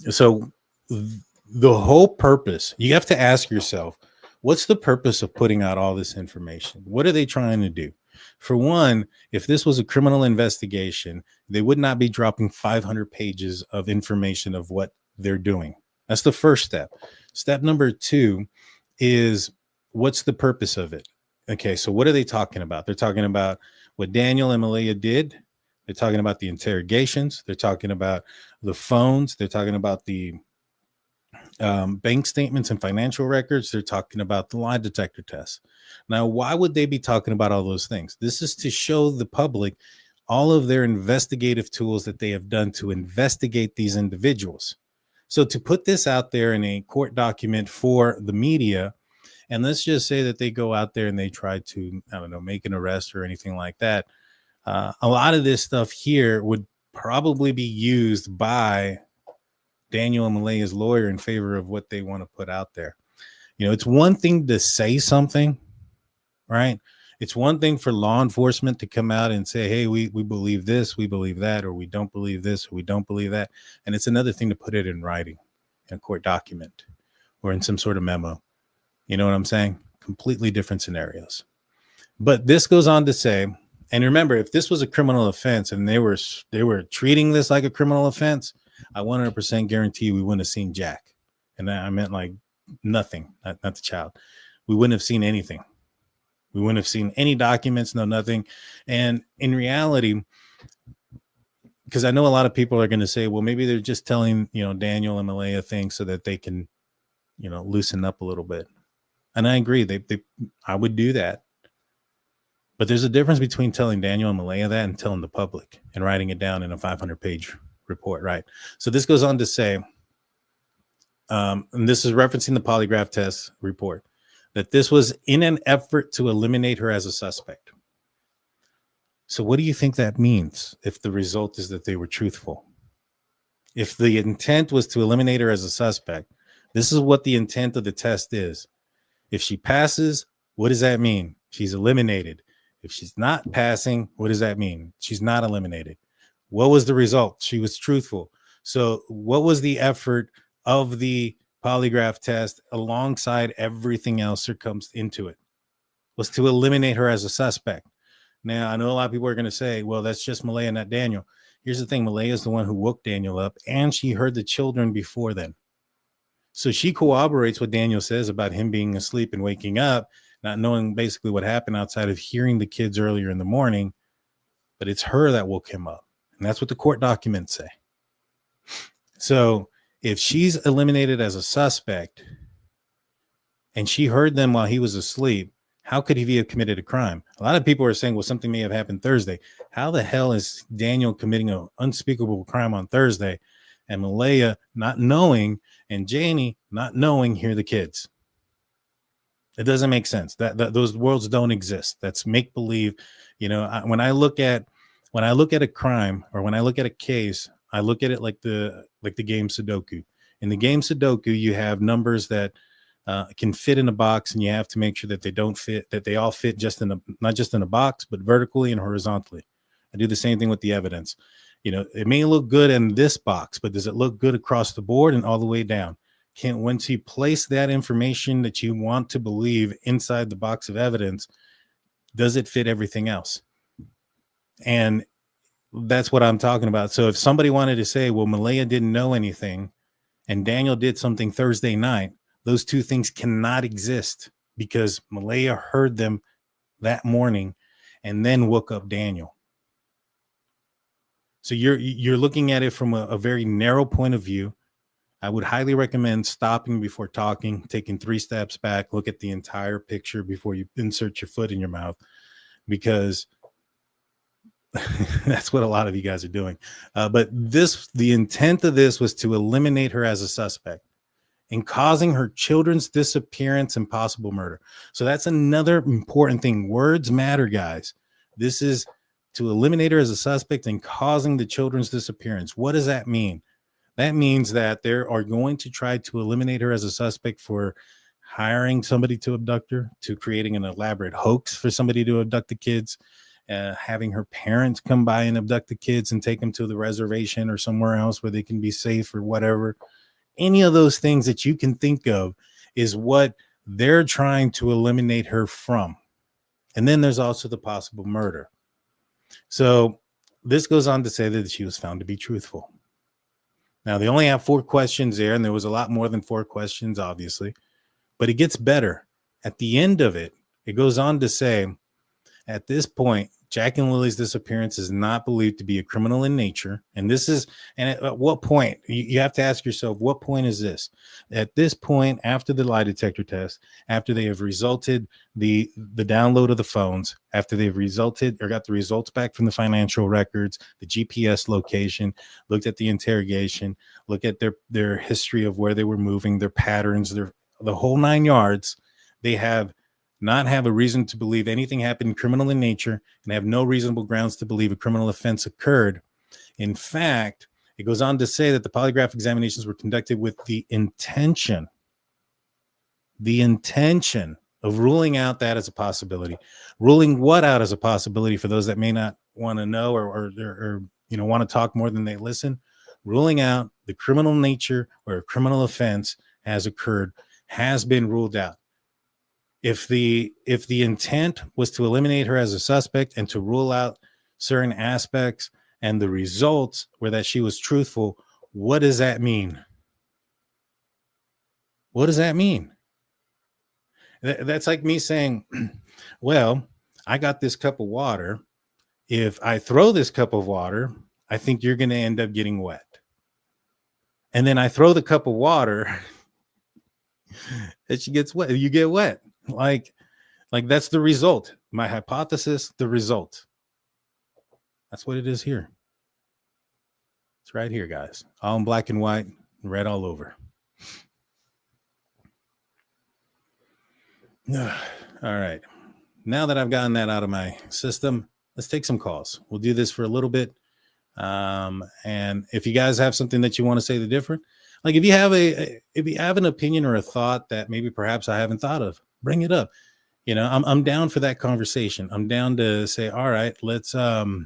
So the whole purpose, you have to ask yourself, what's the purpose of putting out all this information? What are they trying to do? For one, if this was a criminal investigation, they would not be dropping 500 pages of information of what they're doing. That's the first step. Step number 2 is, what's the purpose of it? Okay, so what are they talking about? They're talking about what Daniel and Malaya did. They're talking about the interrogations. They're talking about the phones. They're talking about the bank statements and financial records. They're talking about the lie detector test. Now, why would they be talking about all those things? This is to show the public all of their investigative tools that they have done to investigate these individuals. So to put this out there in a court document for the media, and let's just say that they go out there and they try to, I don't know, make an arrest or anything like that. A lot of this stuff here would probably be used by Daniel and Malaya's lawyer in favor of what they want to put out there. You know, it's one thing to say something, right? It's one thing for law enforcement to come out and say, hey, we believe this, we believe that, or we don't believe this, or we don't believe that. And it's another thing to put it in writing in a court document or in some sort of memo. You know what I'm saying? Completely different scenarios. But this goes on to say, and remember, if this was a criminal offense and they were treating this like a criminal offense, I 100% guarantee we wouldn't have seen Jack. And I meant like nothing, not the child. We wouldn't have seen anything. We wouldn't have seen any documents, no nothing. And in reality, because I know a lot of people are going to say, well, maybe they're just telling, Daniel and Malaya things so that they can, loosen up a little bit. And I agree. I would do that. But there's a difference between telling Daniel and Malaya that and telling the public and writing it down in a 500-page report, right? So this goes on to say, and this is referencing the polygraph test report, that this was in an effort to eliminate her as a suspect. So what do you think that means if the result is that they were truthful? If the intent was to eliminate her as a suspect, this is what the intent of the test is. If she passes, what does that mean? She's eliminated. If she's not passing, what does that mean? She's not eliminated. What was the result? She was truthful. So what was the effort of the polygraph test alongside everything else that comes into it? Was to eliminate her as a suspect. Now, I know a lot of people are going to say, well, that's just Malaya, not Daniel. Here's the thing. Malaya is the one who woke Daniel up, and she heard the children before then. So she corroborates what Daniel says about him being asleep and waking up, not knowing basically what happened outside of hearing the kids earlier in the morning, but it's her that woke him up. And that's what the court documents say. So if she's eliminated as a suspect and she heard them while he was asleep, how could he have committed a crime? A lot of people are saying, well, something may have happened Thursday. How the hell is Daniel committing an unspeakable crime on Thursday and Malaya not knowing and Janie not knowing hear the kids? It doesn't make sense. That those worlds don't exist. That's make believe. When I look at a crime or when I look at a case, I look at it like the game Sudoku. In the game Sudoku, you have numbers that can fit in a box, and you have to make sure that they don't fit, that they all fit not just in a box, but vertically and horizontally. I do the same thing with the evidence. It may look good in this box, but does it look good across the board and all the way down? Once you place that information that you want to believe inside the box of evidence, does it fit everything else? And that's what I'm talking about. So if somebody wanted to say, well, Malaya didn't know anything and Daniel did something Thursday night, those two things cannot exist because Malaya heard them that morning and then woke up Daniel. So you're looking at it from a very narrow point of view. I would highly recommend stopping before talking, taking 3 steps back, look at the entire picture before you insert your foot in your mouth, because that's what a lot of you guys are doing. But the intent of this was to eliminate her as a suspect and causing her children's disappearance and possible murder. So that's another important thing. Words matter, guys. This is to eliminate her as a suspect and causing the children's disappearance. What does that mean? That means that they are going to try to eliminate her as a suspect for hiring somebody to abduct her, to creating an elaborate hoax for somebody to abduct the kids, having her parents come by and abduct the kids and take them to the reservation or somewhere else where they can be safe or whatever. Any of those things that you can think of is what they're trying to eliminate her from. And then there's also the possible murder. So this goes on to say that she was found to be truthful. Now, they only have 4 questions there, and there was a lot more than 4 questions, obviously. But it gets better. At the end of it, it goes on to say, at this point, Jack and Lily's disappearance is not believed to be a criminal in nature. And this is, and at what point? You have to ask yourself, what point is this? At this point, after the lie detector test, after they have resulted the download of the phones, after they've resulted or got the results back from the financial records, the GPS location, looked at the interrogation, look at their history of where they were moving, their patterns, the whole 9 yards, they have not have a reason to believe anything happened criminal in nature and have no reasonable grounds to believe a criminal offense occurred. In fact, it goes on to say that the polygraph examinations were conducted with the intention of ruling out that as a possibility. Ruling what out as a possibility for those that may not want to know or want to talk more than they listen? Ruling out the criminal nature or a criminal offense has occurred, has been ruled out. If the intent was to eliminate her as a suspect and to rule out certain aspects and the results were that she was truthful, what does that mean? What does that mean? That's like me saying, well, I got this cup of water. If I throw this cup of water, I think you're going to end up getting wet. And then I throw the cup of water and she gets wet. You get wet. Like that's the result. My hypothesis, the result. That's what it is here. It's right here, guys. All in black and white, red all over. All right. Now that I've gotten that out of my system, let's take some calls. We'll do this for a little bit. And if you guys have something that you want to say the different, like if you have an opinion or a thought that maybe perhaps I haven't thought of, bring it up. I'm down for that conversation. I'm down to say, all right, let's, what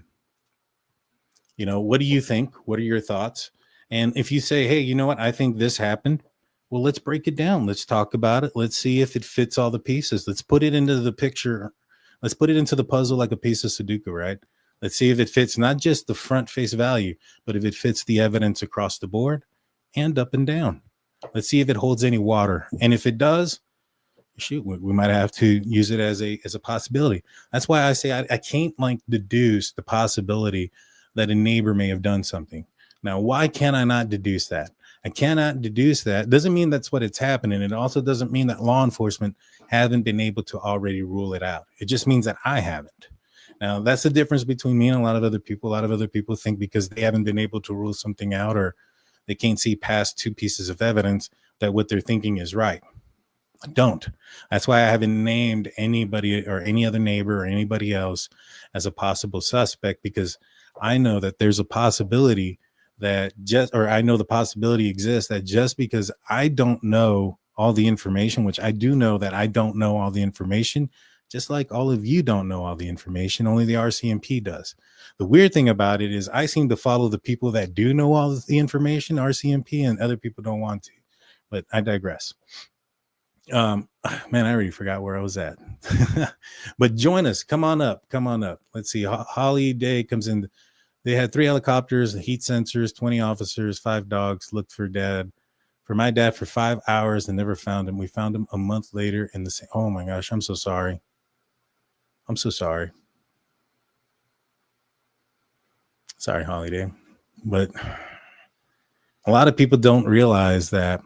do you think? What are your thoughts? And if you say, hey, you know what? I think this happened. Well, let's break it down. Let's talk about it. Let's see if it fits all the pieces. Let's put it into the picture. Let's put it into the puzzle like a piece of Sudoku, right? Let's see if it fits not just the front face value, but if it fits the evidence across the board and up and down. Let's see if it holds any water. And if it does, shoot, we might have to use it as a possibility. That's why I say I can't deduce the possibility that a neighbor may have done something. Now, why can I not deduce that? I cannot deduce that. Doesn't mean that's what it's happening. It also doesn't mean that law enforcement haven't been able to already rule it out. It just means that I haven't. Now, that's the difference between me and a lot of other people. A lot of other people think because they haven't been able to rule something out or they can't see past 2 pieces of evidence that what they're thinking is right. I don't. That's why I haven't named anybody or any other neighbor or anybody else as a possible suspect, because I know that there's a possibility I know the possibility exists that just because I don't know all the information, which I do know that I don't know all the information, just like all of you don't know all the information, only the RCMP does. The weird thing about it is I seem to follow the people that do know all the information, RCMP, and other people don't want to, but I digress. Man, I already forgot where I was at, but join us. Come on up. Let's see. Holly Day comes in. They had 3 helicopters, heat sensors, 20 officers, 5 dogs, looked for my dad for 5 hours and never found him. We found him a month later in the same. Oh my gosh. I'm so sorry. Sorry, Holly Day. But a lot of people don't realize that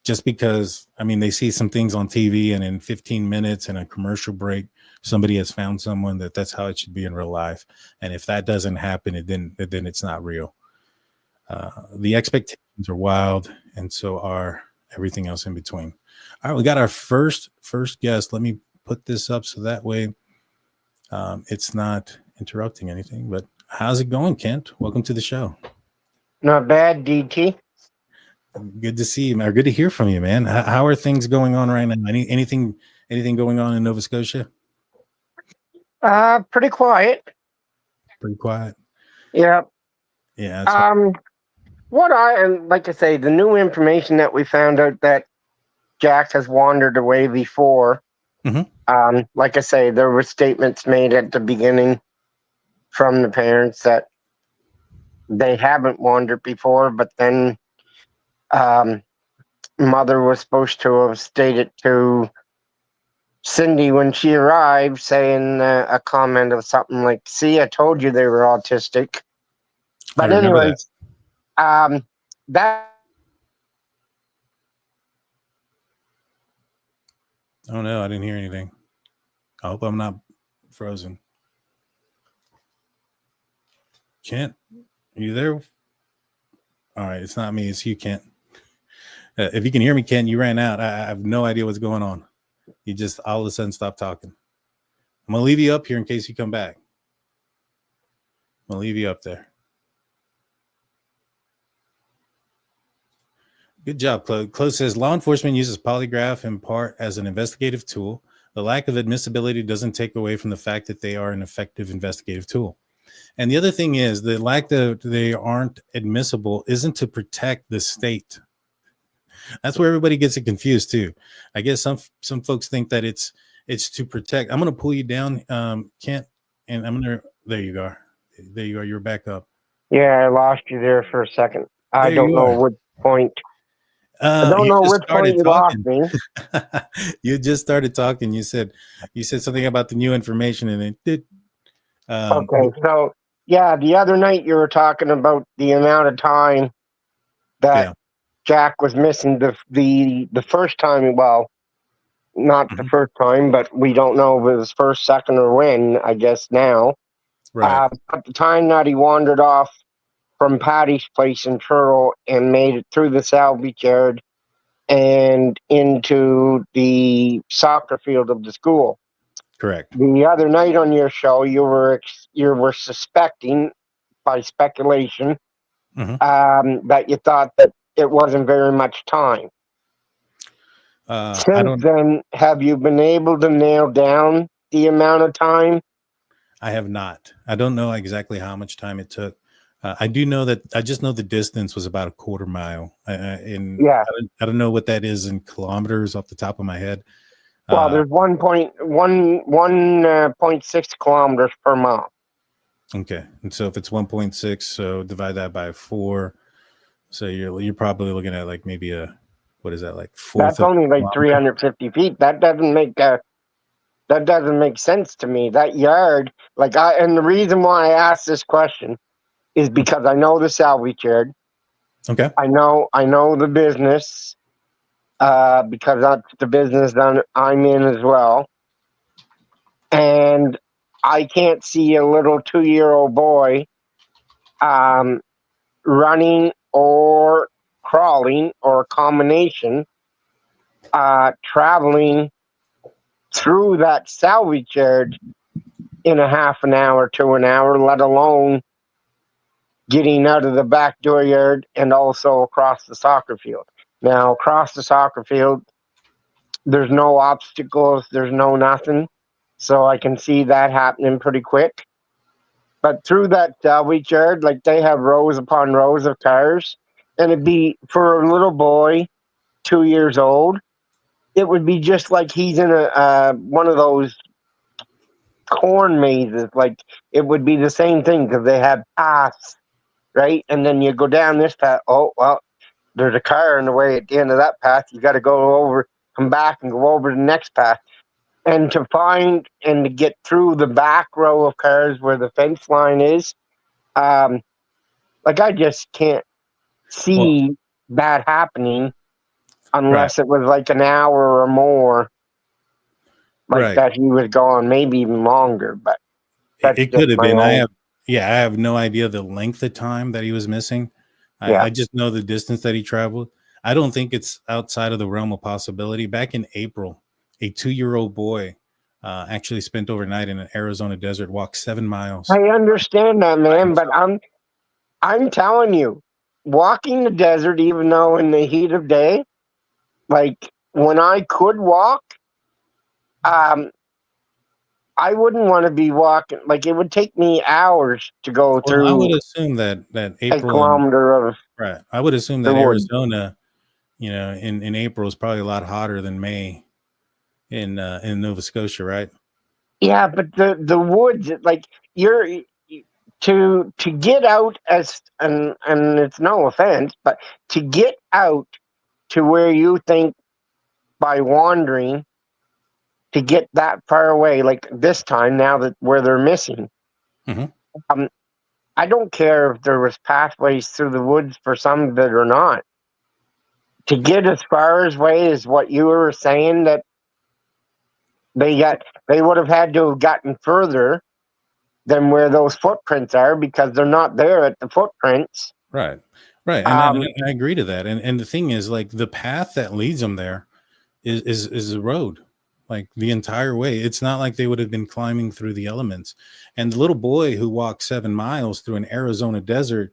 just because, they see some things on TV and in 15 minutes and a commercial break, somebody has found someone that's how it should be in real life. And if that doesn't happen, then it's not real. The expectations are wild, and so are everything else in between. All right, we got our first guest. Let me put this up so that way it's not interrupting anything. But how's it going, Kent? Welcome to the show. Not bad, DT. Good to see you, man. Good to hear from you, man. How are things going on right now? Anything going on in Nova Scotia? Pretty quiet. Pretty quiet. Yeah. Yeah. That's And like I say, the new information that we found out that Jack has wandered away before. Like I say, there were statements made at the beginning from the parents that they haven't wandered before, but then mother was supposed to have stated to Cindy when she arrived, saying a comment of something like, "See, I told you they were autistic." But I remember anyways, that. Oh no, I didn't hear anything. I hope I'm not frozen. Kent, are you there? All right, it's not me. It's you, Kent. If you can hear me, Kent, you ran out. I have no idea what's going on. You just all of a sudden stopped talking. I'm going to leave you up here in case you come back. I'm going to leave you up there. Good job, Claude. Claude says, law enforcement uses polygraph in part as an investigative tool. The lack of admissibility doesn't take away from the fact that they are an effective investigative tool. And the other thing is, the lack that they aren't admissible isn't to protect the state. That's where everybody gets it confused too. I guess some folks think that it's to protect. I'm going to pull you down, Kent, and there you are. There you are. You're back up. Yeah, I lost you there for a second. I don't know what point. I don't know which point you lost me. You just started talking. You said something about the new information, and it did. Okay, so yeah, the other night you were talking about the amount of time that Jack was missing the first time. Well, not the first time, but we don't know if it was first, second, or when. I guess now. Right. At the time that he wandered off from Patty's place in Truro and made it through the salvage yard and into the soccer field of the school. Correct. The other night on your show, you were suspecting, by speculation, that you thought that it wasn't very much time. Since then, have you been able to nail down the amount of time? I have not. I don't know exactly how much time it took. I do know that I just know the distance was about a quarter mile. I don't know what that is in kilometers off the top of my head. Well, there's 1.6 kilometers per mile. Okay, and so if it's 1.6, so divide that by 4. So you're probably looking at like maybe what is that, like 4? That's only like 350 feet. That doesn't make sense to me. That yard, and the reason why I asked this question is because I know the salvage yard. Okay. I know the business, because that's the business that I'm in as well. And I can't see a little 2-year-old boy running or crawling or a combination, traveling through that salvage yard in a half an hour to an hour, let alone getting out of the back door yard and also across the soccer field. Now, across the soccer field, there's no obstacles, there's no nothing. So I can see that happening pretty quick. But through that salvage yard, like, they have rows upon rows of cars. And it'd be, for a little boy, 2 years old, it would be just like he's in one of those corn mazes. Like, it would be the same thing because they have paths, right? And then you go down this path. Oh, well, there's a car in the way at the end of that path. You got to go over, come back and go over the next path. And to find and to get through the back row of cars where the fence line is, I just can't see that happening unless it was like an hour or more, that he was gone, maybe even longer. But it could have been. I have no idea the length of time that he was missing. I just know the distance that he traveled. I don't think it's outside of the realm of possibility. Back in April, a 2-year-old boy actually spent overnight in an Arizona desert, walked 7 miles. I understand that, man, but I'm telling you, walking the desert, even though in the heat of day, like when I could walk, I wouldn't want to be walking. Like, it would take me hours to go Well, I would through assume that a April and kilometer of right. I would assume the that woods. Arizona, in April is probably a lot hotter than May in Nova Scotia, right? Yeah, but the woods, like, you're to get out as and it's no offense, but to get out to where you think by wandering to get that far away, like this time now that where they're missing. Mhm. I don't care if there was pathways through the woods for some of it or not. To get as far as way as what you were saying that they would have had to have gotten further than where those footprints are because they're not there at the footprints. Right. Right. And I agree to that. And the thing is, like, the path that leads them there is a road, like the entire way. It's not like they would have been climbing through the elements. And the little boy who walked 7 miles through an Arizona desert,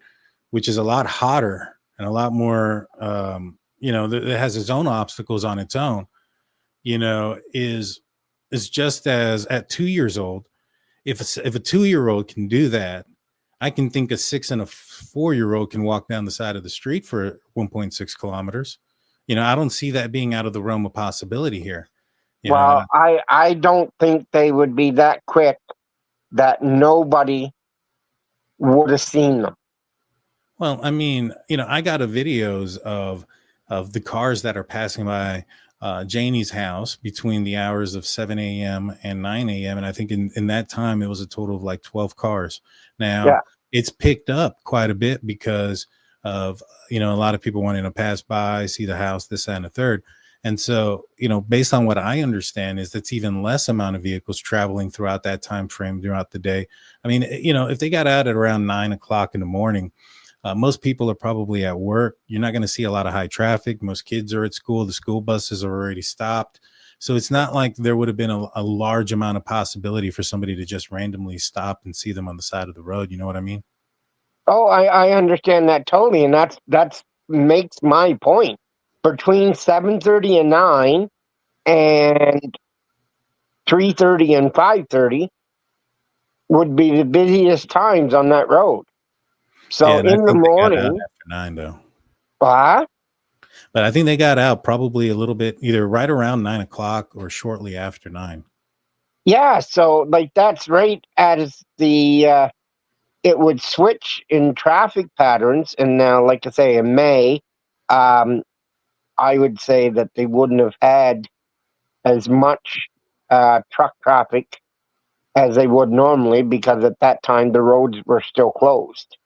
which is a lot hotter and a lot more, that has its own obstacles on its own, is just as at 2 years old. If a 2-year-old can do that, I can think a 6 and a 4-year-old can walk down the side of the street for 1.6 kilometers. I don't see that being out of the realm of possibility here. Well, I don't think they would be that quick that nobody would have seen them. Well, I mean, I got videos of the cars that are passing by Janie's house between the hours of 7 a.m. and 9 a.m. And I think in that time, it was a total of like 12 cars. Now, it's picked up quite a bit because of, a lot of people wanting to pass by, see the house, this, that, and a third. And so, based on what I understand is that's even less amount of vehicles traveling throughout that time frame throughout the day. I mean, if they got out at around 9 o'clock in the morning, most people are probably at work. You're not going to see a lot of high traffic. Most kids are at school. The school buses are already stopped. So it's not like there would have been a large amount of possibility for somebody to just randomly stop and see them on the side of the road. You know what I mean? Oh, I understand that totally. And that's makes my point. Between 7:30 and 9 and 3:30 and 5:30 would be the busiest times on that road. So in the morning, after 9 though. What? But I think they got out probably a little bit either right around 9 o'clock or shortly after 9. Yeah, so like that's right as the it would switch in traffic patterns, and now, like I say, in May, I would say that they wouldn't have had as much truck traffic as they would normally because at that time the roads were still closed.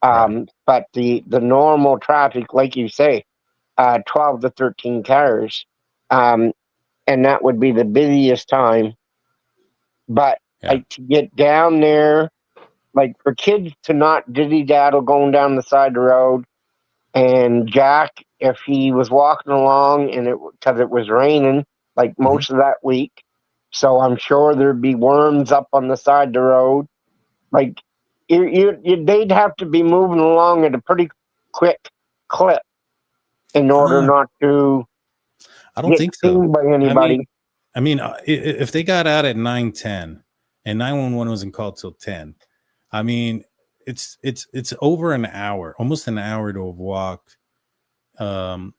But the normal traffic, like you say, 12 to 13 cars, and that would be the busiest time. But like to get down there, like for kids to not diddy-daddle going down the side of the road, and Jack, if he was walking along and because it was raining like most of that week, so I'm sure there'd be worms up on the side of the road. Like they'd have to be moving along at a pretty quick clip in order not to. I don't think so. By anybody. I mean, if they got out at 9:10 and 911 wasn't called till 10, I mean, it's over an hour, almost an hour to have walked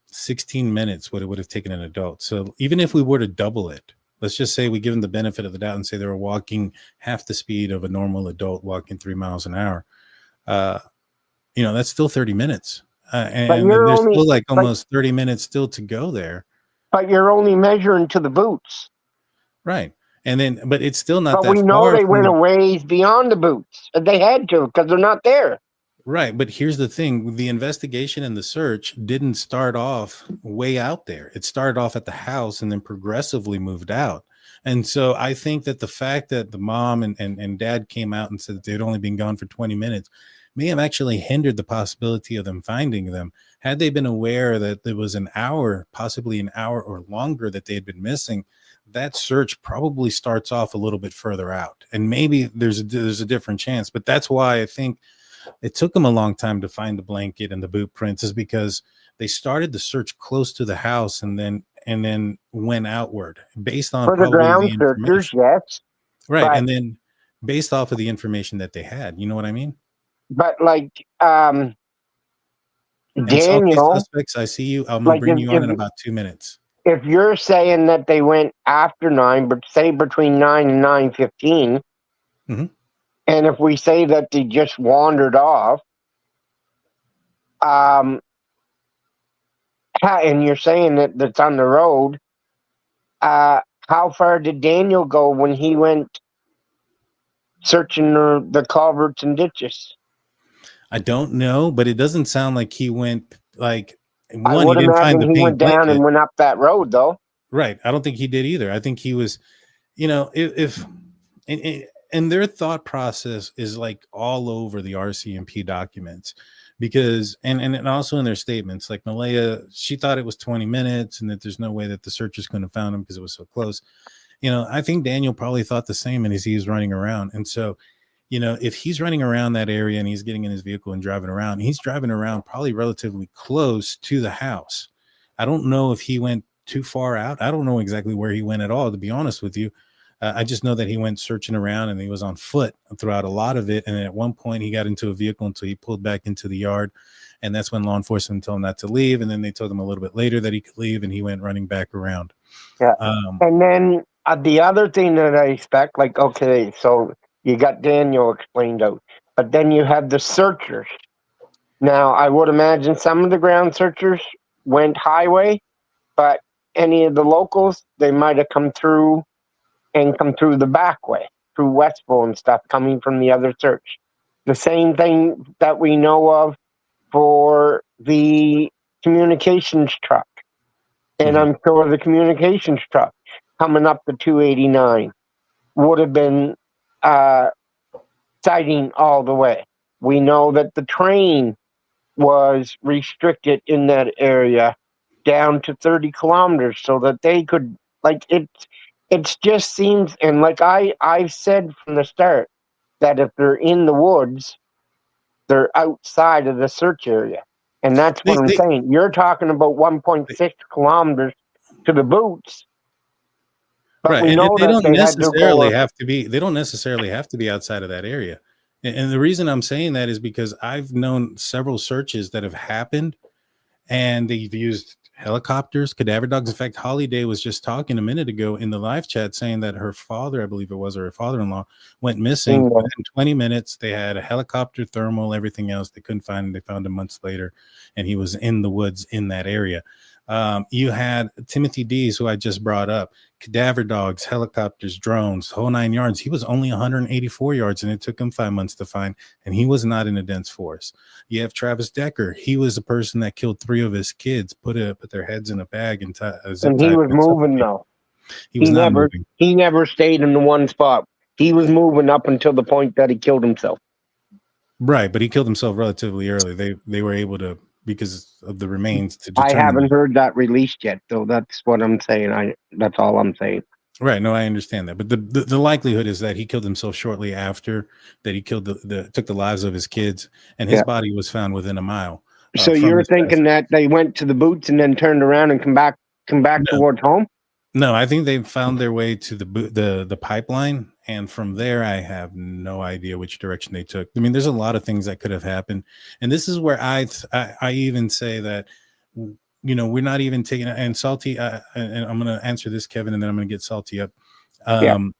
16 minutes what it would have taken an adult. So even if we were to double it, let's just say we give them the benefit of the doubt and say they were walking half the speed of a normal adult walking 3 miles an hour. That's still 30 minutes. And there's still like almost 30 minutes still to go there. But you're only measuring to the boots. Right. And then, but it's still not that far. But we know they went a ways beyond the boots. They had to because they're not there. Right. But here's the thing. The investigation and the search didn't start off way out there. It started off at the house and then progressively moved out. And so I think that the fact that the mom and dad came out and said that they'd only been gone for 20 minutes may have actually hindered the possibility of them finding them. Had they been aware that there was an hour, possibly an hour or longer that they had been missing, that search probably starts off a little bit further out. And maybe there's a different chance. But that's why I think it took them a long time to find the blanket and the boot prints, is because they started the search close to the house and then went outward based on for the ground searchers. Yes. Right. But, And then based off of the information that they had, you know what I mean? but like, And salty Daniel, suspects, I see you. I'm gonna like bring you on in about 2 minutes. if you're saying that they went after 9, but say between 9 and 9:15, Mhm. and if we say that they just wandered off, and you're saying that that's on the road, how far did Daniel go when he went searching the culverts and ditches? I don't know, but it doesn't sound like he went like I one, he would didn't find the imagine he pink went down blanket. and went up that road, though. Right. I don't think he did either. I think he was, if and their thought process is like all over the RCMP documents because and also in their statements, like Malaya, she thought it was 20 minutes and that there's no way that the searchers couldn't have found him because it was so close. I think Daniel probably thought the same and as he was running around. And so, if he's running around that area and he's getting in his vehicle and driving around, he's driving around probably relatively close to the house. I don't know if he went too far out. I don't know exactly where he went at all, to be honest with you. I just know that he went searching around and he was on foot throughout a lot of it. And at one point he got into a vehicle until he pulled back into the yard. And that's when law enforcement told him not to leave. And then they told him a little bit later that he could leave and he went running back around. Yeah. And then the other thing that I expect, like, okay, so you got Daniel explained out, but then you have the searchers. Now, I would imagine some of the ground searchers went highway, but any of the locals, they might have come through the back way, through Westville and stuff, coming from the other search. The same thing that we know of for the communications truck. And I'm sure the communications truck coming up the 289 would have been sighting all the way. We know that the train was restricted in that area down to 30 kilometers so that they could, like, it just seems, and like I've said from the start, that if they're in the woods, they're outside of the search area. And that's what I'm saying. You're talking about 1.6 kilometers to the boots. But right. we know And they that don't they necessarily had to have to be, they don't necessarily have to be outside of that area. And the reason I'm saying that is because I've known several searches that have happened and they've used helicopters, cadaver dogs. In fact, Holiday was just talking a minute ago in the live chat saying that her father, I believe it was, or her father-in-law went missing within 20 minutes. They had a helicopter, thermal, everything else. They couldn't find him. They found him months later and he was in the woods in that area. You had Timothy Dees, who I just brought up, cadaver dogs, helicopters, drones, whole 9 yards. He was only 184 yards and it took him 5 months to find, and he was not in a dense forest. You have Travis Decker. He was the person that killed 3 of his kids, put their heads in a bag and and he was moving though. He was not moving. He never stayed in the one spot. He was moving up until the point that he killed himself. Right, but he killed himself relatively early. They were able to, because of the remains, to determine. I haven't heard that released yet, though. That's what I'm saying. That's all I'm saying. Right. No, I understand that. But the likelihood is that he killed himself shortly after that he killed took the lives of his kids, and his body was found within a mile. So you're thinking that they went to the boots and then turned around and come back towards home? No, I think they found their way to the pipeline, and from there, I have no idea which direction they took. I mean, there's a lot of things that could have happened, and this is where I even say that, we're not even taking, and Salty, and I'm going to answer this, Kevin, and then I'm going to get Salty up. I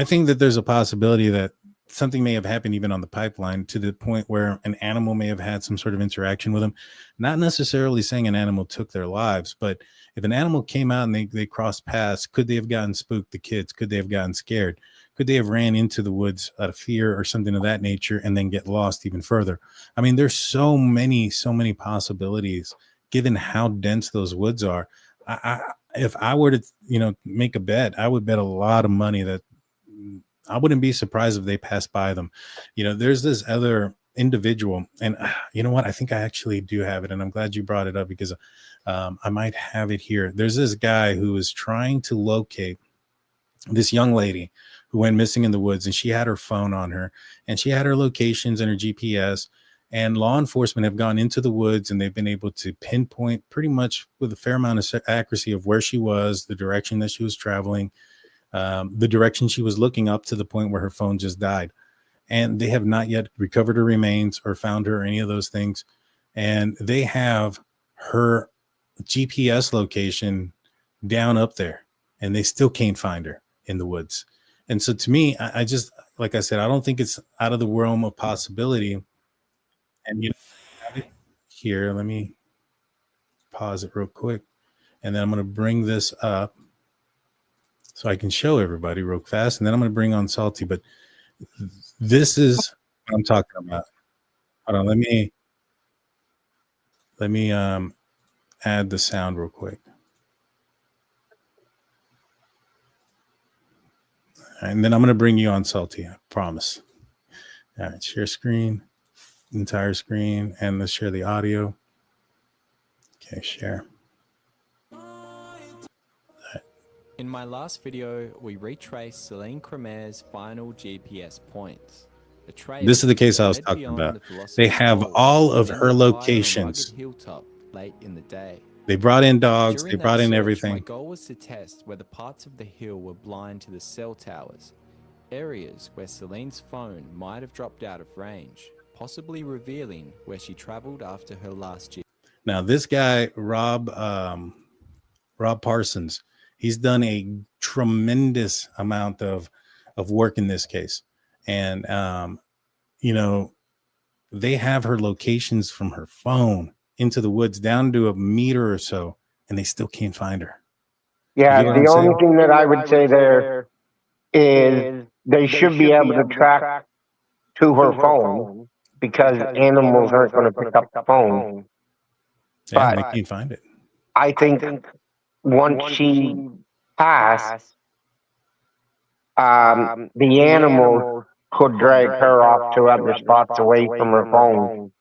think that there's a possibility that something may have happened even on the pipeline to the point where an animal may have had some sort of interaction with them. Not necessarily saying an animal took their lives, but if an animal came out and they crossed paths, could they have gotten spooked, the kids? Could they have gotten scared? Could they have ran into the woods out of fear or something of that nature and then get lost even further? I mean, there's so many possibilities given how dense those woods are. If I were to, make a bet, I would bet a lot of money that I wouldn't be surprised if they passed by them. There's this other individual, and you know what? I think I actually do have it, and I'm glad you brought it up because I might have it here. There's this guy who is trying to locate this young lady who went missing in the woods, and she had her phone on her, and she had her locations and her GPS, and law enforcement have gone into the woods, and they've been able to pinpoint pretty much with a fair amount of accuracy of where she was, the direction that she was traveling. the direction she was looking up to the point where her phone just died. And they have not yet recovered her remains or found her or any of those things. And they have her GPS location down up there, and they still can't find her in the woods. And so to me, I just, like I said, I don't think it's out of the realm of possibility. And you know, here, let me pause it real quick. And then I'm going to bring this up so I can show everybody real fast. And then I'm going to bring on Salty. But this is what I'm talking about. Hold on, let me add the sound real quick. And then I'm going to bring you on, Salty. I promise. All right, share screen, entire screen, and let's share the audio. Okay, share. In my last video, we retraced Celine Cremer's final GPS points. This is the case I was talking about. They have all of her locations. Hilltop late in the day. They brought in dogs. During They brought that in search, everything. My goal was to test whether parts of the hill were blind to the cell towers, areas where Celine's phone might have dropped out of range, possibly revealing where she traveled after her last GPS. Now, this guy, Rob Parsons, he's done a tremendous amount of work in this case. And, you know, they have her locations from her phone into the woods down to a meter or so, and they still can't find her. Yeah, You know what the I'm only saying? thing that I would say there is they should be able to track to her phone because animals aren't going to pick up the phone. Yeah, But they can't find it. I think once she passed, the animals could drag her off to other spots away from her phone.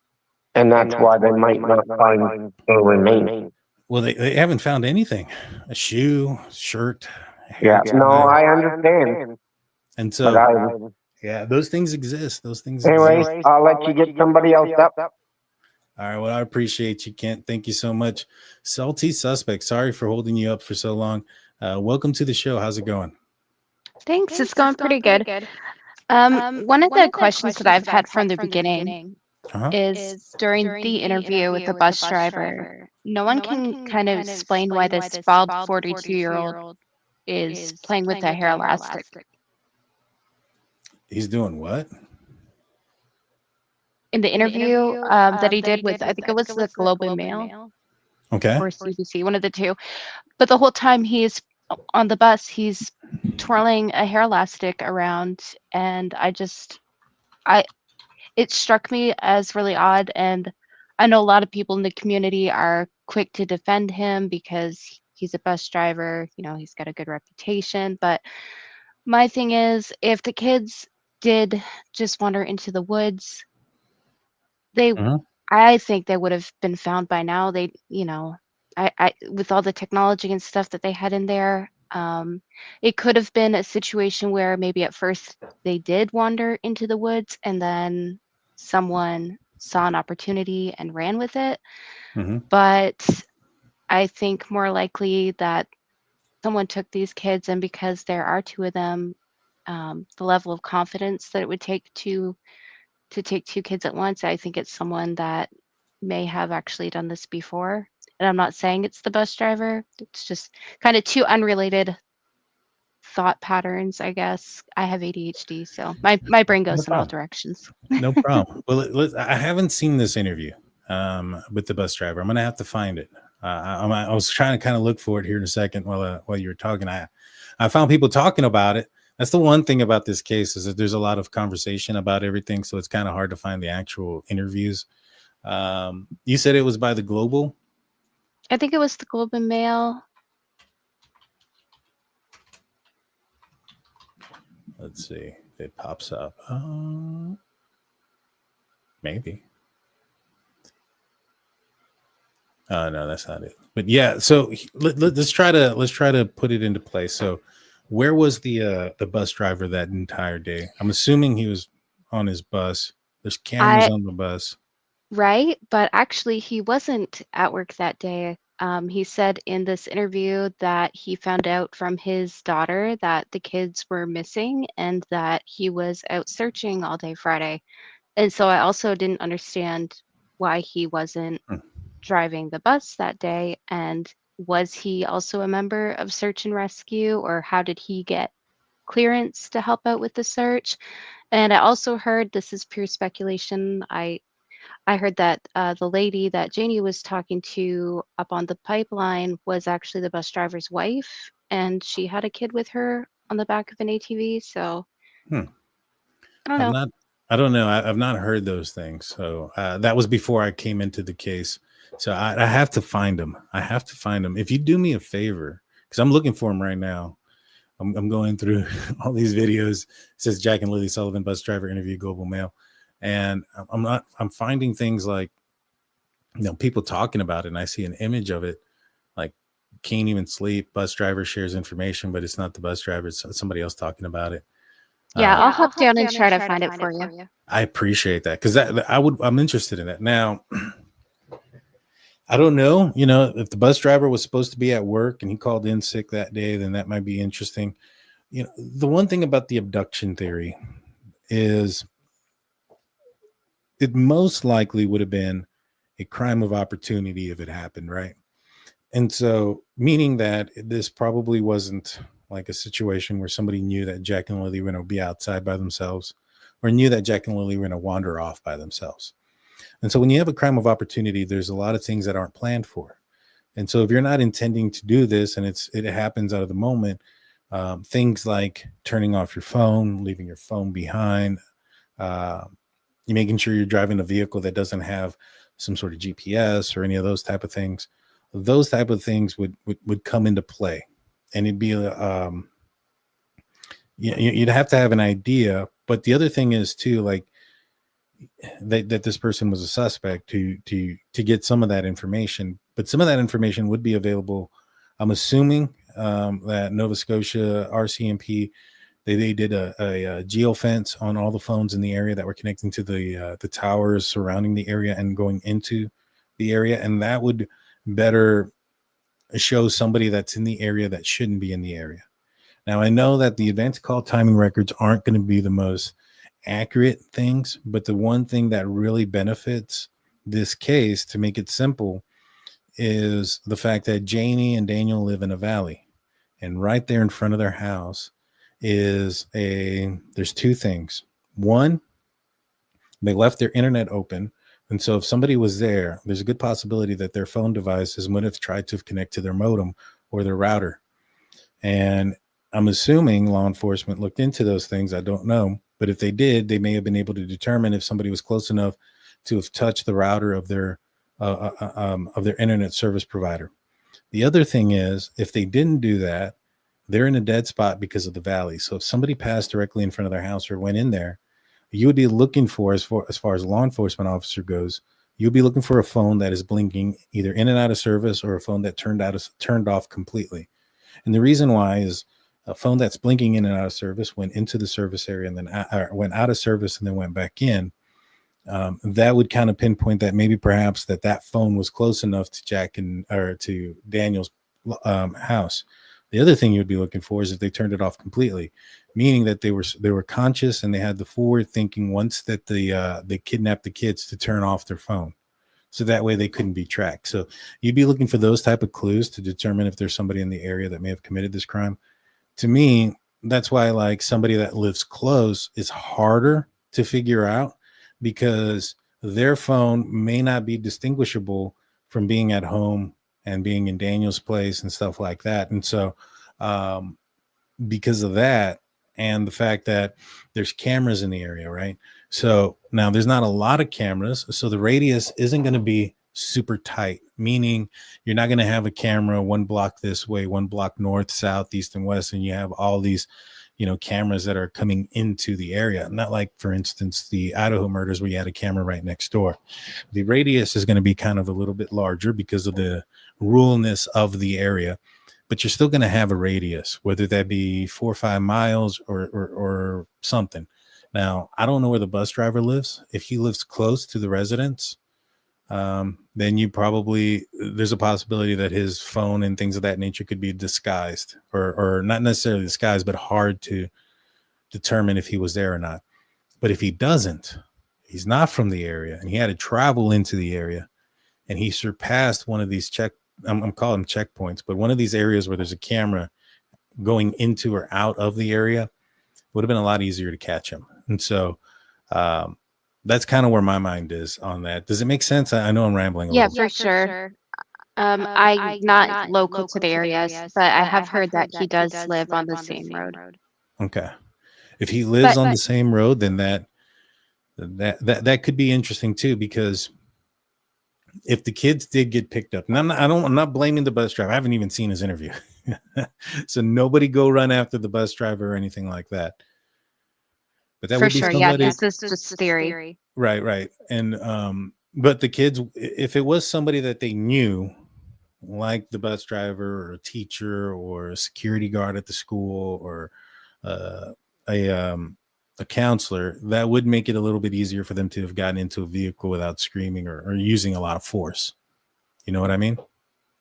And that's why they might not find her remains. Well, they haven't found anything. A shoe, shirt. Yeah, no, I understand. And so, yeah, those things exist. Those things Anyways, exist. I'll let you get somebody else up. All right. Well, I appreciate you, Kent. Thank you so much. Salty Suspect. Sorry for holding you up for so long. Welcome to the show. How's it going? Thanks. It's going pretty good. One of the questions that I've had from the beginning is during the interview with the bus driver, no one can kind of explain why this bald 42-year-old is playing with that hair elastic. He's doing what? In the interview that he did with, I think it was the Globe and Mail. Okay. Or CBC, one of the two. But the whole time he's on the bus, he's twirling a hair elastic around, and it struck me as really odd. And I know a lot of people in the community are quick to defend him because he's a bus driver, you know, he's got a good reputation. But my thing is, if the kids did just wander into the woods, I think they would have been found by now. They, you know, I with all the technology and stuff that they had in there, it could have been a situation where maybe at first they did wander into the woods and then someone saw an opportunity and ran with it. But I think more likely that someone took these kids, and because there are two of them, the level of confidence that it would take to take two kids at once, I think it's someone that may have actually done this before. And I'm not saying it's the bus driver. It's just kind of two unrelated thought patterns, I guess. I have ADHD, so my brain goes in all directions. No problem. Well, I haven't seen this interview with the bus driver. I'm going to have to find it. I was trying to kind of look for it here in a second while you were talking. I found people talking about it. That's the one thing about this case, is that there's a lot of conversation about everything, so it's kind of hard to find the actual interviews. You said it was by the Global? I think it was the Globe and Mail. Let's see if it pops up. Maybe. No, that's not it. But yeah, so let's try to put it into place. So, where was the bus driver that entire day? I'm assuming he was on his bus. There's cameras on the bus. Right, but actually he wasn't at work that day. He said in this interview that he found out from his daughter that the kids were missing and that he was out searching all day Friday. And so I also didn't understand why he wasn't driving the bus that day. And was he also a member of search and rescue, or how did he get clearance to help out with the search? And I also heard, this is pure speculation, I heard that the lady that Janie was talking to up on the pipeline was actually the bus driver's wife, and she had a kid with her on the back of an ATV. So Hmm. I don't know. I don't know. I've not heard those things. So that was before I came into the case. So I have to find them. I have to find them. If you do me a favor, because I'm looking for them right now. I'm going through all these videos. It says Jack and Lilly Sullivan bus driver interview Global Mail. And I'm finding things like, people talking about it, and I see an image of it, like can't even sleep. Bus driver shares information, but it's not the bus driver. It's somebody else talking about it. Yeah, I'll hop down and try to find it for you. I appreciate that, because I'm interested in that. Now, I don't know, if the bus driver was supposed to be at work and he called in sick that day, then that might be interesting. The one thing about the abduction theory is it most likely would have been a crime of opportunity if it happened, right? And so, meaning that this probably wasn't like a situation where somebody knew that Jack and Lily were going to be outside by themselves, or knew that Jack and Lily were going to wander off by themselves. And so when you have a crime of opportunity, there's a lot of things that aren't planned for. And so if you're not intending to do this and it happens out of the moment, things like turning off your phone, leaving your phone behind, you're making sure you're driving a vehicle that doesn't have some sort of GPS or any of those type of things. Those type of things would come into play. And it'd be, you'd have to have an idea. But the other thing is too, like, that this person was a suspect to get some of that information, but some of that information would be available. I'm assuming that Nova Scotia RCMP, they did a geofence on all the phones in the area that were connecting to the towers surrounding the area and going into the area, and that would better show somebody that's in the area that shouldn't be in the area. Now, I know that the advanced call timing records aren't going to be the most accurate things, but the one thing that really benefits this case, to make it simple, is the fact that Janie and Daniel live in a valley, and right there in front of their house there's two things. One, they left their internet open, and so if somebody was there, there's a good possibility that their phone devices would have tried to connect to their modem or their router. And I'm assuming law enforcement looked into those things. I don't know. But if they did, they may have been able to determine if somebody was close enough to have touched the router of their internet service provider. The other thing is, if they didn't do that, they're in a dead spot because of the valley. So if somebody passed directly in front of their house or went in there, you would be looking for, as far as a law enforcement officer goes, you'll be looking for a phone that is blinking either in and out of service, or a phone that turned off completely. And the reason why is, a phone that's blinking in and out of service went into the service area and then went out of service and then went back in. That would kind of pinpoint that maybe perhaps that phone was close enough to to Daniel's house. The other thing you would be looking for is if they turned it off completely, meaning that they were conscious and they had the forward thinking once that they kidnapped the kids to turn off their phone, so that way they couldn't be tracked. So you'd be looking for those type of clues to determine if there's somebody in the area that may have committed this crime. To me, that's why, like, somebody that lives close is harder to figure out, because their phone may not be distinguishable from being at home and being in Daniel's place and stuff like that. And so because of that, and the fact that there's cameras in the area, right? So now there's not a lot of cameras, so the radius isn't going to be super tight, meaning you're not going to have a camera one block this way, one block north, south, east, and west, and you have all these cameras that are coming into the area. Not like, for instance, the Idaho murders where you had a camera right next door. The radius is going to be kind of a little bit larger because of the ruralness of the area, but you're still going to have a radius, whether that be 4 or 5 miles or something. Now, I don't know where the bus driver lives. If he lives close to the residence, then there's a possibility that his phone and things of that nature could be disguised, or not necessarily disguised, but hard to determine if he was there or not. But if he's not from the area, and he had to travel into the area, and he surpassed one of these I'm calling them checkpoints, but one of these areas where there's a camera going into or out of the area, would have been a lot easier to catch him. And so that's kind of where my mind is on that. Does it make sense? I know I'm rambling a Yeah, little. for sure. I'm not local to the areas, but I have heard that he does live on the same road. Okay. If he lives on the same road, then that could be interesting too, because if the kids did get picked up, and I'm not blaming the bus driver. I haven't even seen his interview. So nobody go run after the bus driver or anything like that. But that For would be sure, somebody. yeah, this is just theory. Right. And but the kids, if it was somebody that they knew, like the bus driver or a teacher or a security guard at the school or a counselor, that would make it a little bit easier for them to have gotten into a vehicle without screaming or using a lot of force. You know what I mean?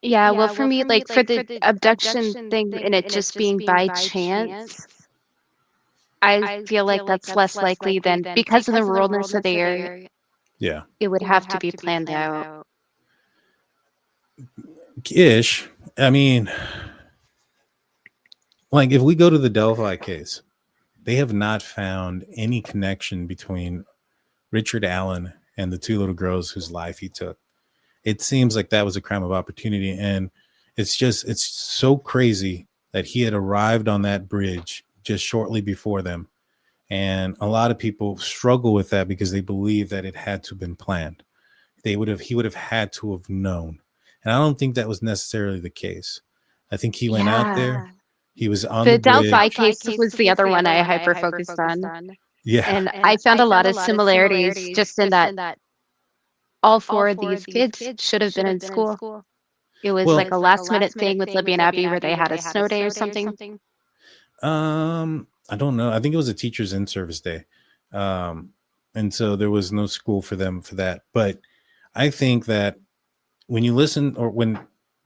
Yeah, well, for me, like for the abduction thing and it just being by chance, I feel like that's less likely than because of the ruralness of the area. Yeah. It would have to be planned out. Ish. I mean, like if we go to the Delphi case, they have not found any connection between Richard Allen and the two little girls whose life he took. It seems like that was a crime of opportunity. And it's so crazy that he had arrived on that bridge just shortly before them. And a lot of people struggle with that because they believe that it had to have been planned. He would have had to have known. And I don't think that was necessarily the case. I think he went out there. He was on the bridge. Delphi case was the other one I hyper-focused on. Yeah. And I found a lot of similarities just in that all four of these kids should have been in school. It was like a last-minute thing with Libby and Abby where they had a snow day or something. I don't know. I think it was a teacher's in-service day. And so there was no school for them for that. But I think that when you listen or when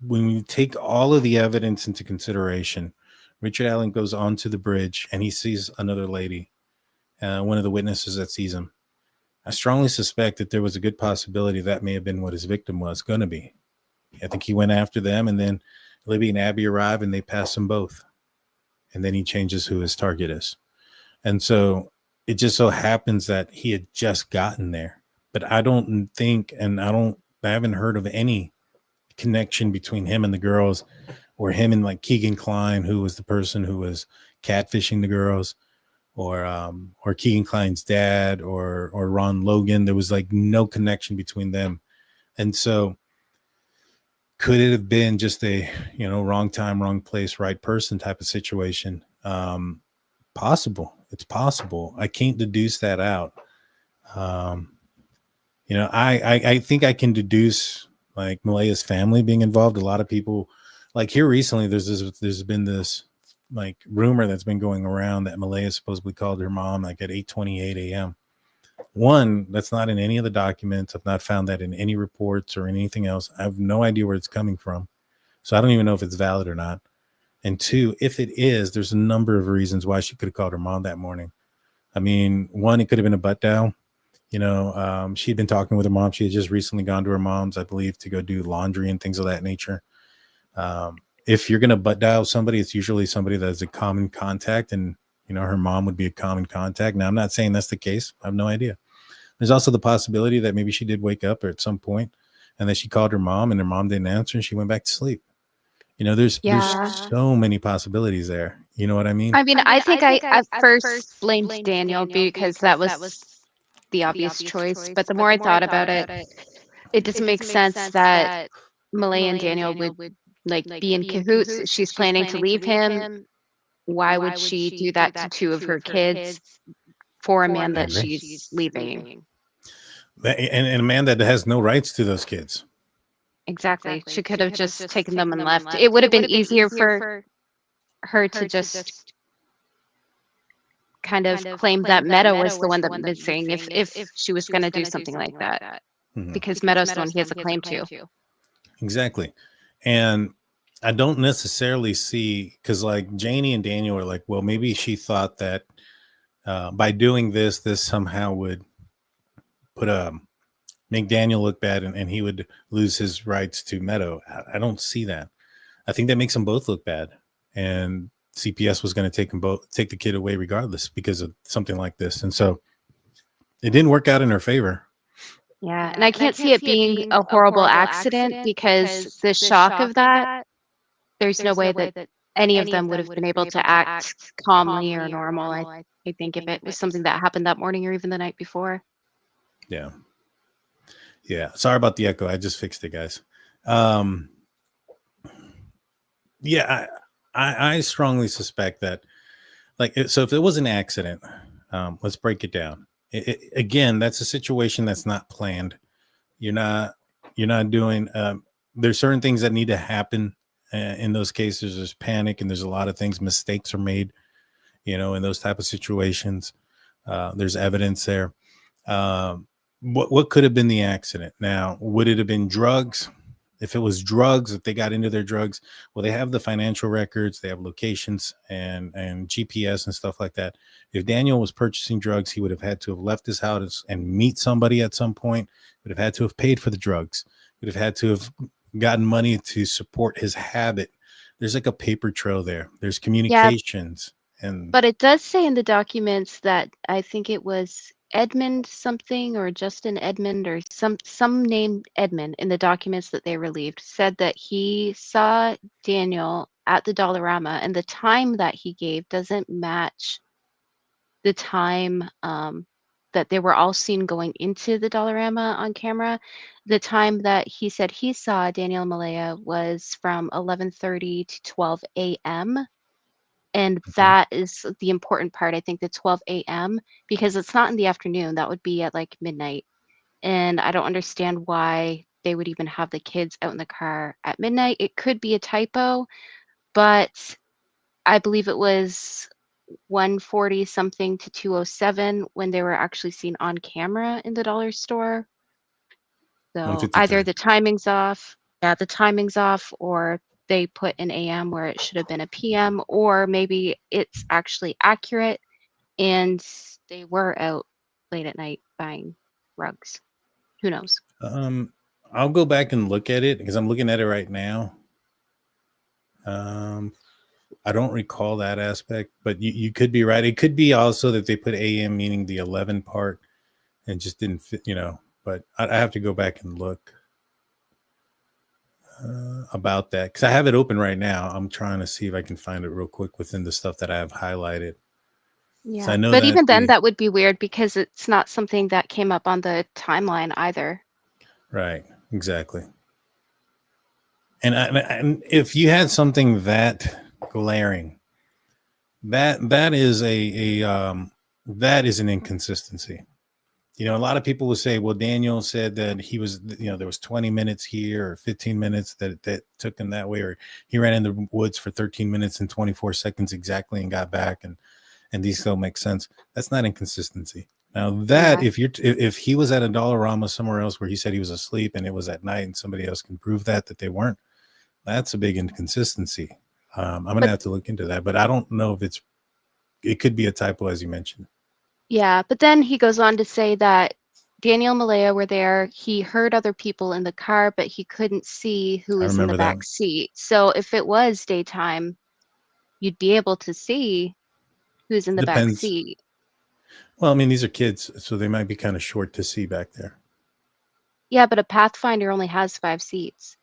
you take all of the evidence into consideration, Richard Allen goes onto the bridge and he sees another lady, one of the witnesses that sees him. I strongly suspect that there was a good possibility that may have been what his victim was going to be. I think he went after them, and then Libby and Abby arrive and they pass them both. And then he changes who his target is. And so it just so happens that he had just gotten there. But I don't think, and I haven't heard of any connection between him and the girls, or him and like Keegan Kline, who was the person who was catfishing the girls, or Keegan Kline's dad, or Ron Logan. There was like no connection between them. And so could it have been just a, wrong time, wrong place, right person type of situation? Possible. It's possible. I can't deduce that out. I think I can deduce like Malaya's family being involved. A lot of people, like here recently, there's been this like rumor that's been going around that Malaya supposedly called her mom like at 8:28 a.m. One, that's not in any of the documents. I've not found that in any reports or anything else. I have no idea where it's coming from. So I don't even know if it's valid or not. And two, if it is, there's a number of reasons why she could have called her mom that morning. I mean, one, it could have been a butt dial. She'd been talking with her mom. She had just recently gone to her mom's, I believe, to go do laundry and things of that nature. If you're going to butt dial somebody, it's usually somebody that's a common contact, and her mom would be a common contact. Now, I'm not saying that's the case. I have no idea. There's also the possibility that maybe she did wake up at some point and then she called her mom and her mom didn't answer and she went back to sleep. There's so many possibilities there. You know what I mean? I mean, I think I at first blamed Daniel because that was the obvious choice. But the more I thought about it, it doesn't make sense that Malaya and Daniel would like be in cahoots. She's planning to leave him. Why would she do that to two of her kids for a man that she's leaving? And a man that has no rights to those kids. Exactly. She could have just taken them and left. It would have been easier for her to just kind of claim that Meta was the one that was missing if she was going to do something like that. because Meadowstone he has a claim to. Exactly. And I don't necessarily see, because like Janie and Daniel are like, well, maybe she thought that by doing this somehow would put make Daniel look bad and he would lose his rights to Meadow. I don't see that. I think that makes them both look bad. And CPS was going to take the kid away regardless because of something like this. And so it didn't work out in her favor. Yeah, and I can't see it being a horrible accident because the shock of that, there's no way that any of them would have been able to act calmly or normal. I think if it was something that happened that morning or even the night before. Yeah. Yeah. Sorry about the echo. I just fixed it, guys. Yeah, I strongly suspect that, like, so if it was an accident, let's break it down. Again, that's a situation that's not planned. You're not doing. There's certain things that need to happen in those cases. There's panic, and there's a lot of things. Mistakes are made, in those type of situations. There's evidence there. What could have been the accident? Now, would it have been drugs? If it was drugs, if they got into their drugs, well, they have the financial records, they have locations and GPS and stuff like that. If Daniel was purchasing drugs, he would have had to have left his house and meet somebody at some point, would have had to have paid for the drugs, would have had to have gotten money to support his habit. There's like a paper trail there. There's communications. But it does say in the documents that I think it was Edmund something or Justin Edmund or some name Edmund in the documents that they relieved said that he saw Daniel at the Dollarama and the time that he gave doesn't match the time that they were all seen going into the Dollarama on camera. The time that he said he saw Daniel Malaya was from 11:30 to 12 a.m. And that is the important part, I think, the 12 a.m., because it's not in the afternoon. That would be at like midnight. And I don't understand why they would even have the kids out in the car at midnight. It could be a typo, but I believe it was 1:40 something to 2:07 when they were actually seen on camera in the dollar store. So either the timing's off, or they put an AM where it should have been a PM, or maybe it's actually accurate and they were out late at night buying rugs. Who knows? I'll go back and look at it because I'm looking at it right now. I don't recall that aspect, but you could be right. It could be also that they put AM meaning the 11 part and just didn't fit, but I have to go back and look about that because I have it open right now. I'm trying to see if I can find it real quick within the stuff that I have highlighted. Yeah, So I know but even then that would be weird because it's not something that came up on the timeline either. Right, exactly. And if you had something that glaring, that is that is an inconsistency. A lot of people would say, well, Daniel said that he was, there was 20 minutes here or 15 minutes that took him that way, or he ran in the woods for 13 minutes and 24 seconds exactly and got back. And these still make sense. That's not inconsistency. Now that if he was at a Dollarama somewhere else where he said he was asleep and it was at night and somebody else can prove that they weren't, that's a big inconsistency. I'm going to have to look into that, but I don't know if it could be a typo as you mentioned. Yeah, but then he goes on to say that Daniel and Malaya were there. He heard other people in the car, but he couldn't see who was in the back seat. So if it was daytime, you'd be able to see who's in the back seat. Well, I mean, these are kids, so they might be kind of short to see back there. Yeah, but a Pathfinder only has 5 seats.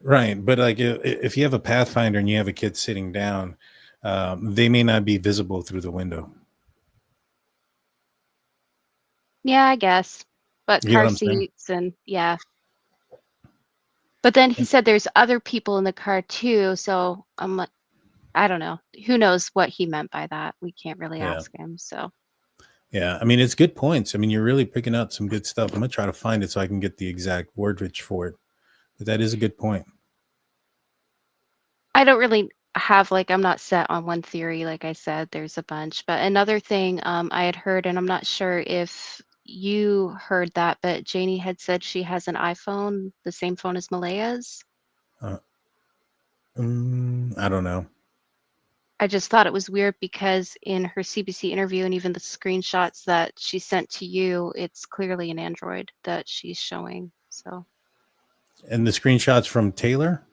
Right, but like if you have a Pathfinder and you have a kid sitting down, they may not be visible through the window. Yeah, I guess. But car seats and yeah. But then he said there's other people in the car too. So I'm like, I don't know. Who knows what he meant by that? We can't really ask him. So. Yeah, I mean, it's good points. I mean, you're really picking up some good stuff. I'm going to try to find it so I can get the exact wordage for it. But that is a good point. I don't really have I'm not set on one theory. Like I said, there's a bunch. But another thing I had heard, and I'm not sure if you heard that, but Janie had said she has an iPhone, the same phone as Malaya's. I don't know. I just thought it was weird because in her CBC interview and even the screenshots that she sent to you, it's clearly an Android that she's showing. So, And the screenshots from Taylor,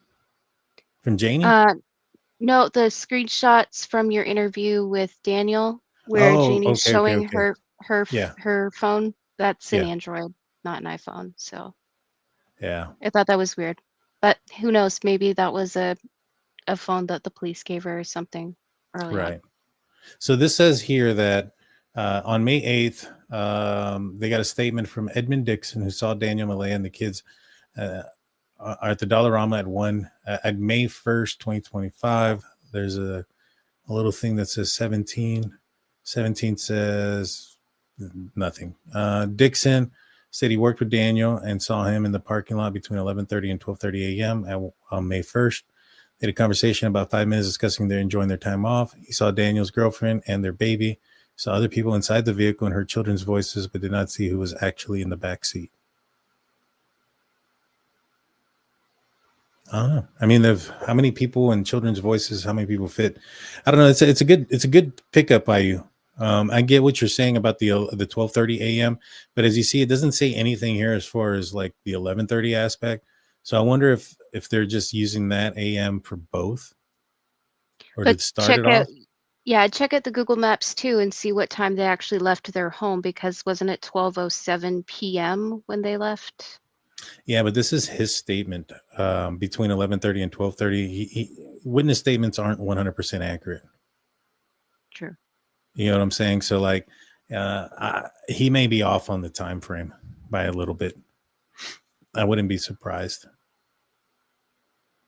from Janie. no, the screenshots from your interview with Daniel, where Oh, Janie's okay, okay, showing okay. Yeah, her phone, that's an yeah, Android, not an iPhone. So yeah. I thought that was weird, but who knows? Maybe that was a phone that the police gave her or something early on. Right. So this says here that on May 8th, they got a statement from Edmund Dixon, who saw Daniel Malaya and the kids are at the Dollarama at May 1st, 2025. There's a little thing that says 17. 17 says nothing. Dixon said he worked with Daniel and saw him in the parking lot between 11:30 and 12:30 a.m. On May 1st. They had a conversation about 5 minutes discussing their enjoying their time off. He saw Daniel's girlfriend and their baby, saw other people inside the vehicle and heard children's voices, but did not see who was actually in the back seat. I don't know. I mean, how many people and children's voices? How many people fit? I don't know. It's a good pickup by you. I get what you're saying about the 12:30 a.m., but as you see, it doesn't say anything here as far as like the 11:30 aspect. So I wonder if they're just using that a.m. for both, or But did start it off? check out the Google Maps too and see what time they actually left their home, because wasn't it 12:07 p.m. when they left? Yeah, but this is his statement between 11:30 and 12:30. Witness statements aren't 100% accurate. True. You know what I'm saying? So like, he may be off on the time frame by a little bit. I wouldn't be surprised.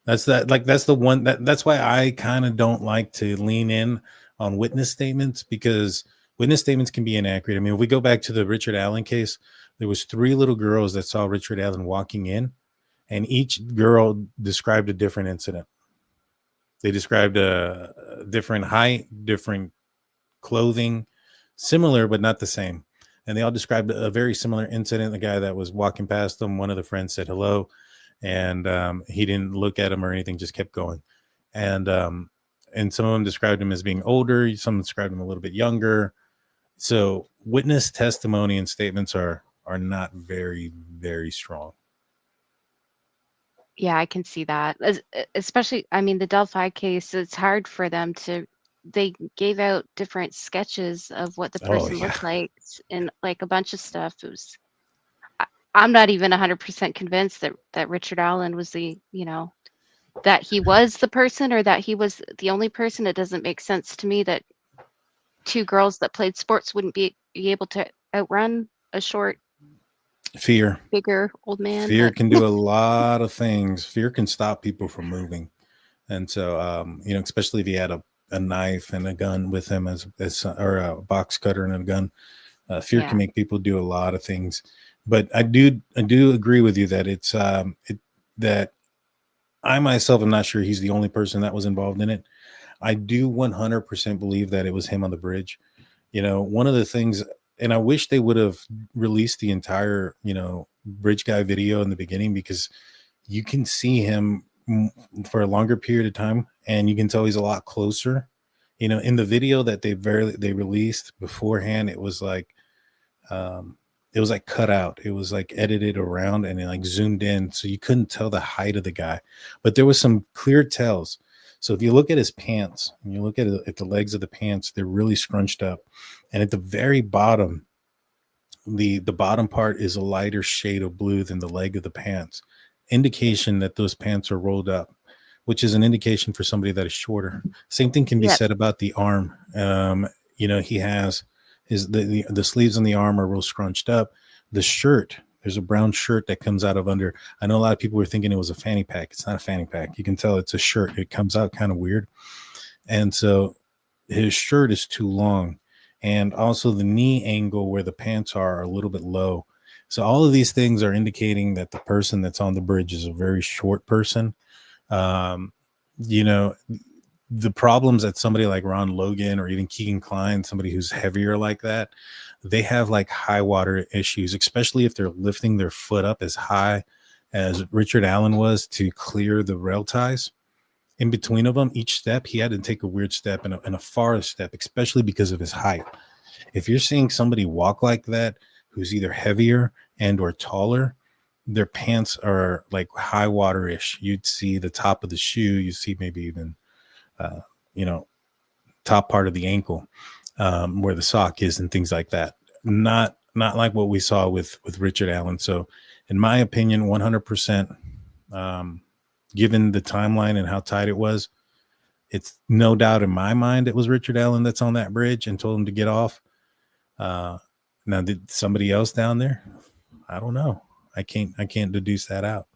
That's the one that's why I kind of don't like to lean in on witness statements, because witness statements can be inaccurate. I mean, if we go back to the Richard Allen case, there was 3 little girls that saw Richard Allen walking in, and each girl described a different incident. They described a different height, different clothing, similar but not the same. And they all described a very similar incident. The guy that was walking past them, one of the friends said hello, and he didn't look at him or anything, just kept going. And some of them described him as being older. Some described him a little bit younger. So witness testimony and statements are not very, very strong. Yeah, I can see that. Especially, I mean, the Delphi case, it's hard for them to, they gave out different sketches of what the person looked like and like a bunch of stuff. It was, I'm not even 100% convinced that Richard Allen was that he was the person or that he was the only person. It doesn't make sense to me that 2 girls that played sports wouldn't be able to outrun a short, bigger old man. Fear can do a lot of things. Fear can stop people from moving. And so, especially if he had a knife and a gun with him or a box cutter and a gun, fear can make people do a lot of things. But I do agree with you that it's that I myself am not sure he's the only person that was involved in it. I do 100% believe that it was him on the bridge. One of the things, and I wish they would have released the entire, bridge guy video in the beginning, because you can see him for a longer period of time and you can tell he's a lot closer. In the video that they released beforehand, it was like cut out. It was like edited around and it like zoomed in, so you couldn't tell the height of the guy, but there was some clear tells. So if you look at his pants and you look at the legs of the pants, they're really scrunched up. And at the very bottom, the bottom part is a lighter shade of blue than the leg of the pants, indication that those pants are rolled up, which is an indication for somebody that is shorter. Same thing can be said about the arm. He has the sleeves on the arm are real scrunched up. The shirt, there's a brown shirt that comes out of under. I know a lot of people were thinking it was a fanny pack. It's not a fanny pack. You can tell it's a shirt. It comes out kind of weird. And so his shirt is too long. And also the knee angle where the pants are a little bit low. So all of these things are indicating that the person that's on the bridge is a very short person. The the problems that somebody like Ron Logan or even Keegan Kline, somebody who's heavier like that, they have like high water issues, especially if they're lifting their foot up as high as Richard Allen was to clear the rail ties. In between of them, each step, he had to take a weird step and a far step, especially because of his height. If you're seeing somebody walk like that, who's either heavier and or taller, their pants are like high water-ish. You'd see the top of the shoe. You see maybe even, top part of the ankle where the sock is and things like that. Not like what we saw with Richard Allen. So in my opinion, 100%, given the timeline and how tight it was, it's no doubt in my mind it was Richard Allen that's on that bridge and told him to get off. Now, did somebody else down there? I don't know. I can't deduce that out.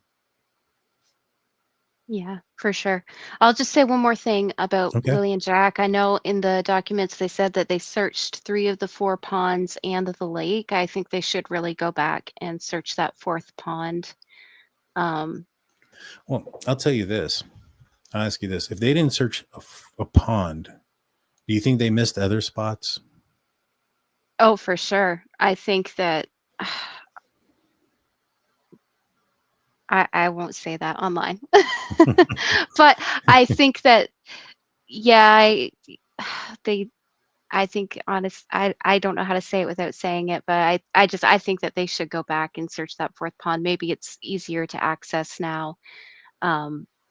Yeah, for sure. I'll just say one more thing about Okay. Lily and Jack. I know in the documents they said that they searched 3 of the 4 ponds and the lake. I think they should really go back and search that 4th pond. Well, I'll tell you this. I'll ask you this. If they didn't search a pond, do you think they missed other spots? Oh, for sure. I think that I won't say that online. But I think that, yeah, I think I don't know how to say it without saying it, but I think that they should go back and search that 4th pond. Maybe it's easier to access now.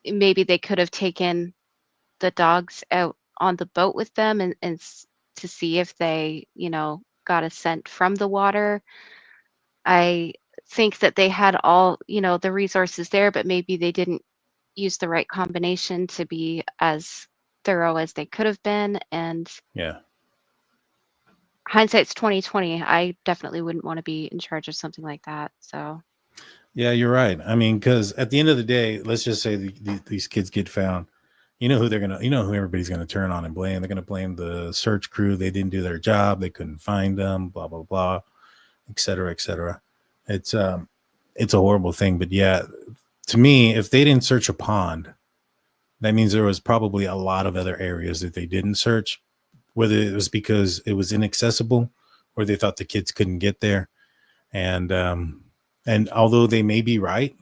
Maybe they could have taken the dogs out on the boat with them and to see if they, got a scent from the water. I think that they had all, the resources there, but maybe they didn't use the right combination to be as thorough as they could have been. And Yeah. hindsight's 2020. I definitely wouldn't want to be in charge of something like that. So Yeah, you're right. I mean, because at the end of the day, let's just say these kids get found. You know who everybody's gonna turn on and blame. They're gonna blame the search crew. They didn't do their job. They couldn't find them. Blah blah blah, et cetera, et cetera. It's a horrible thing. But yeah, to me, if they didn't search a pond, that means there was probably a lot of other areas that they didn't search. Whether it was because it was inaccessible, or they thought the kids couldn't get there, and although they may be right,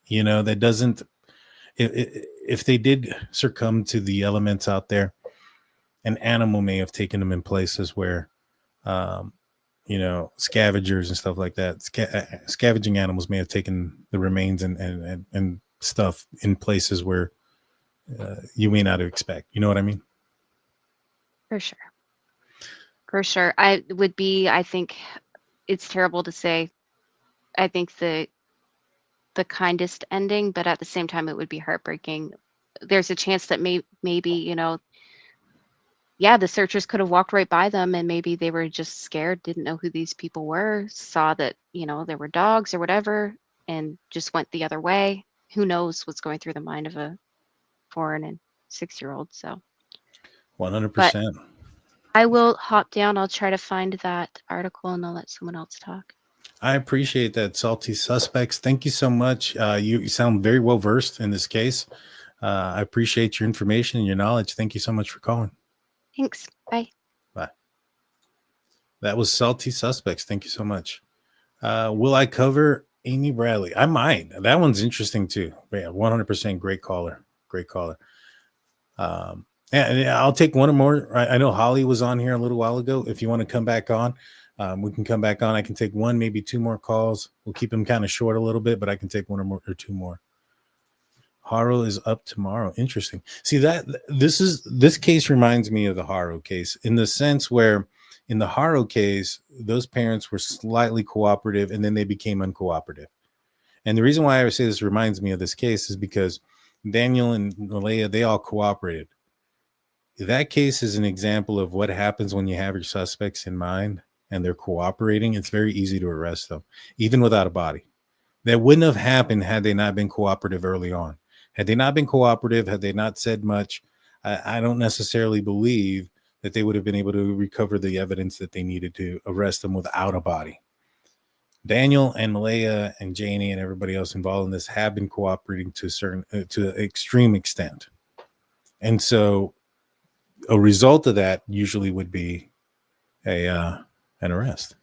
that doesn't. If they did succumb to the elements out there, an animal may have taken them in places where, scavengers and stuff like that, scavenging animals may have taken the remains and stuff in places where you may not expect. You know what I mean? for sure. For sure. I think it's terrible to say. I think the kindest ending, but at the same time, it would be heartbreaking. There's a chance that maybe, the searchers could have walked right by them and maybe they were just scared, didn't know who these people were, saw that, there were dogs or whatever, and just went the other way. Who knows what's going through the mind of a 4 and 6-year-old. So 100%. I will hop down. I'll try to find that article and I'll let someone else talk. I appreciate that, Salty Suspects. Thank you so much. You sound very well versed in this case. I appreciate your information and your knowledge. Thank you so much for calling. Thanks. Bye. Bye. That was Salty Suspects. Thank you so much. Will I cover Amy Bradley? I might. That one's interesting too. Yeah, 100% great caller. Great caller. And I'll take one or more. I know Holly was on here a little while ago. If you want to come back on, we can come back on. I can take 1, maybe 2 more calls. We'll keep them kind of short a little bit, but I can take 1 or 2 more. Haro is up tomorrow. Interesting. See this case reminds me of the Haro case in the sense where in the Haro case, those parents were slightly cooperative and then they became uncooperative. And the reason why I say this reminds me of this case is because Daniel and Malaya, they all cooperated. That case is an example of what happens when you have your suspects in mind and they're cooperating. It's very easy to arrest them, even without a body. That wouldn't have happened had they not been cooperative early on. Had they not been cooperative, had they not said much, I don't necessarily believe that they would have been able to recover the evidence that they needed to arrest them without a body. Daniel and Malaya and Janie and everybody else involved in this have been cooperating to an extreme extent. And so a result of that usually would be an arrest.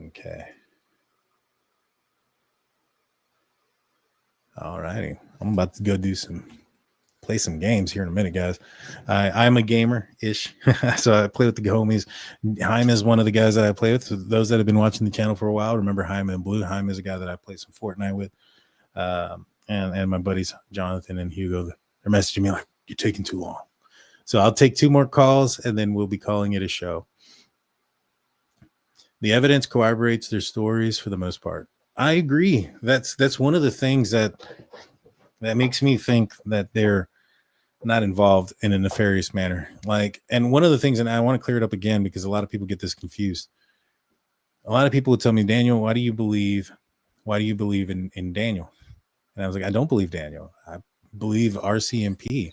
Okay. All righty. I'm about to go play some games here in a minute, guys. I'm a gamer-ish, so I play with the homies. Jaime is one of the guys that I play with. So those that have been watching the channel for a while, remember Jaime in blue. Jaime is a guy that I play some Fortnite with. And my buddies, Jonathan and Hugo, they're messaging me like, you're taking too long. So I'll take 2 more calls, and then we'll be calling it a show. The evidence corroborates their stories for the most part. I agree. That's one of the things that makes me think that they're not involved in a nefarious manner. Like, and one of the things, and I want to clear it up again because a lot of people get this confused. A lot of people would tell me, Daniel, why do you believe in Daniel? And I was like, I don't believe Daniel. I believe RCMP.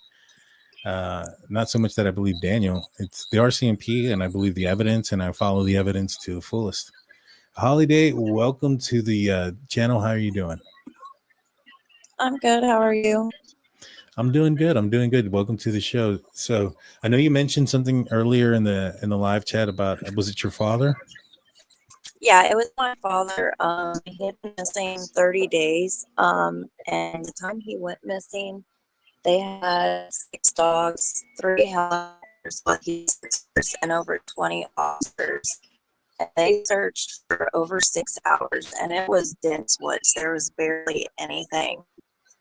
Not so much that I believe Daniel. It's the RCMP, and I believe the evidence, and I follow the evidence to the fullest. Holiday, welcome to the channel. How are you doing? I'm good. How are you? I'm doing good. Welcome to the show. So I know you mentioned something earlier in the live chat about, was it your father? Yeah, it was my father. He had been missing 30 days. And the time he went missing, they had 6 dogs, 3 helicopters, and over 20 officers. And they searched for over 6 hours, and it was dense woods. There was barely anything.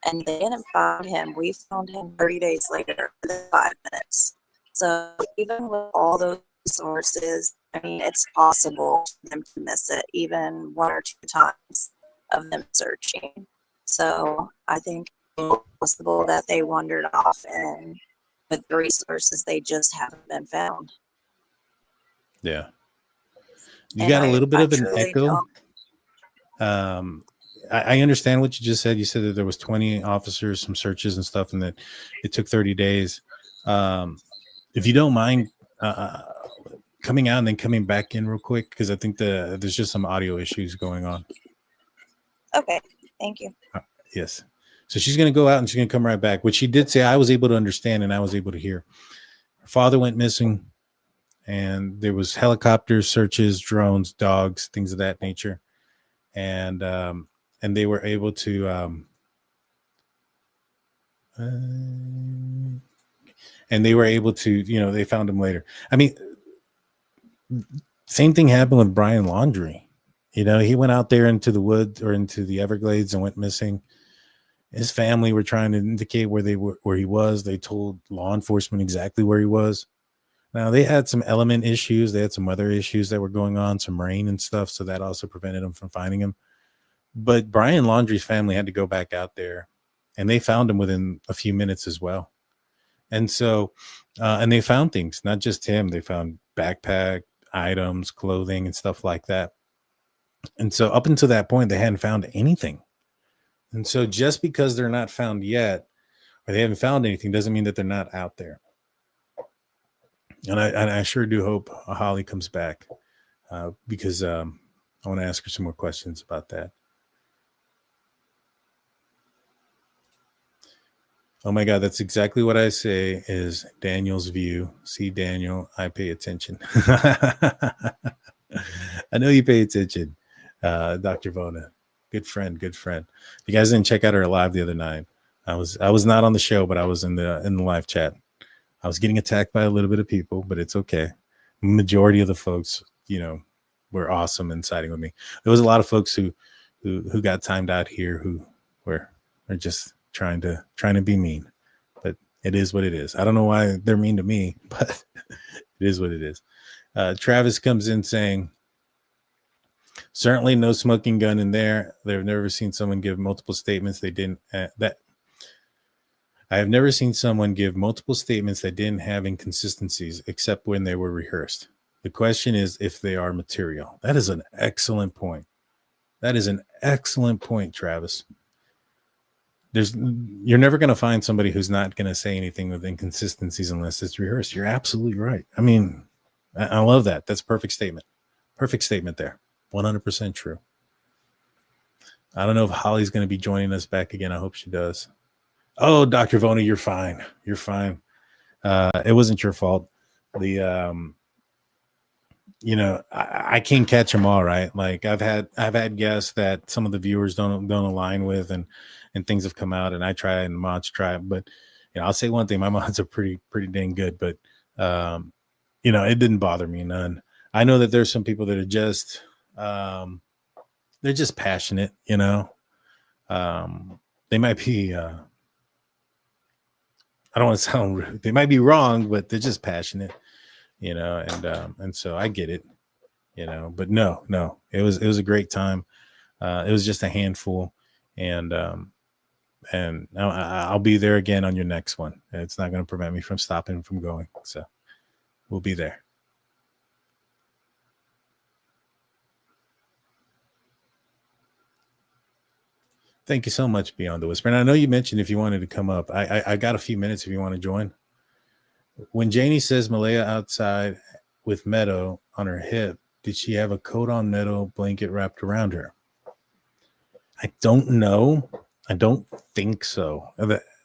And they didn't find him. We found him 30 days later, within 5 minutes. So even with all those resources, I mean, it's possible for them to miss it, even 1 or 2 times of them searching. So I think it's possible that they wandered off, and with the resources, they just haven't been found. Yeah. You got a little bit of an echo. I understand what you just said. You said that there was 20 officers, some searches and stuff, and that it took 30 days. If you don't mind coming out and then coming back in real quick, because I think there's just some audio issues going on. Okay, thank you. Yes. So she's going to go out and she's going to come right back. What she did say, I was able to understand and I was able to hear. Her father went missing, and there was helicopters, searches, drones, dogs, things of that nature. And they were able to they found him later. I mean, same thing happened with Brian Laundrie. He went out there into the woods or into the Everglades and went missing. His family were trying to indicate where he was. They told law enforcement exactly where he was. Now, they had some element issues. They had some weather issues that were going on, some rain and stuff. So that also prevented them from finding him. But Brian Laundrie's family had to go back out there, and they found him within a few minutes as well. And so, and they found things, not just him. They found backpack items, clothing, and stuff like that. And so up until that point, they hadn't found anything. And so just because they're not found yet, or they haven't found anything, doesn't mean that they're not out there. And I sure do hope Holly comes back because I want to ask her some more questions about that. Oh my God, that's exactly what I say is Daniel's view. See, Daniel, I pay attention. I know you pay attention, Dr. Vona. Good friend. If you guys didn't check out our live the other night, I was not on the show, but I was in the live chat. I was getting attacked by a little bit of people, but it's okay. Majority of the folks, were awesome and siding with me. There was a lot of folks who got timed out here who are just trying to be mean, but it is what it is. I don't know why they're mean to me, but it is what it is. Travis comes in saying, certainly no smoking gun in there. They've never seen someone give multiple statements they didn't I have never seen someone give multiple statements that didn't have inconsistencies except when they were rehearsed. The question is if they are material. That is an excellent point. Travis. You're never going to find somebody who's not going to say anything with inconsistencies unless it's rehearsed. You're absolutely right. I mean, I love that. That's a perfect statement. Perfect statement there. 100% true. I don't know if Holly's going to be joining us back again. I hope she does. Oh, Dr. Vona, you're fine. You're fine. It wasn't your fault. The I can't catch them all, right? Like I've had guests that some of the viewers don't align with, and things have come out, and I try and the mods try, but I'll say one thing: my mods are pretty dang good, but it didn't bother me none. I know that there's some people that are just they're just passionate, they might be I don't want to sound rude. They might be wrong, but they're just passionate, and so I get it, but no, it was a great time. It was just a handful, and I'll be there again on your next one. It's not going to prevent me from stopping from going. So we'll be there. Thank you so much, Beyond the Whisper. And I know you mentioned if you wanted to come up, I got a few minutes if you want to join. When Janie says Malaya outside with Meadow on her hip, did she have a coat on Meadow blanket wrapped around her? I don't know. I don't think so,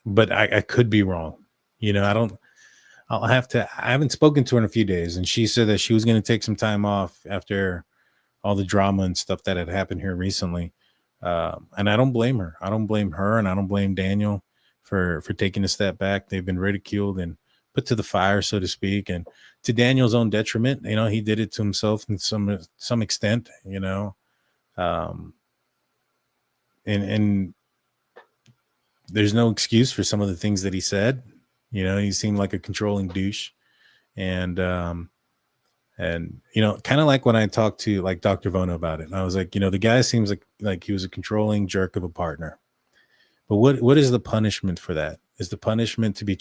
but I could be wrong. I haven't spoken to her in a few days, and she said that she was going to take some time off after all the drama and stuff that had happened here recently. And I don't blame her. I don't blame her, and I don't blame Daniel for taking a step back. They've been ridiculed and put to the fire, so to speak, and to Daniel's own detriment. He did it to himself in some extent. And there's no excuse for some of the things that he said. He seemed like a controlling douche, and kind of like when I talked to like Dr. Vona about it, I was like, the guy seems like he was a controlling jerk of a partner. But what is the punishment for that? Is the punishment to be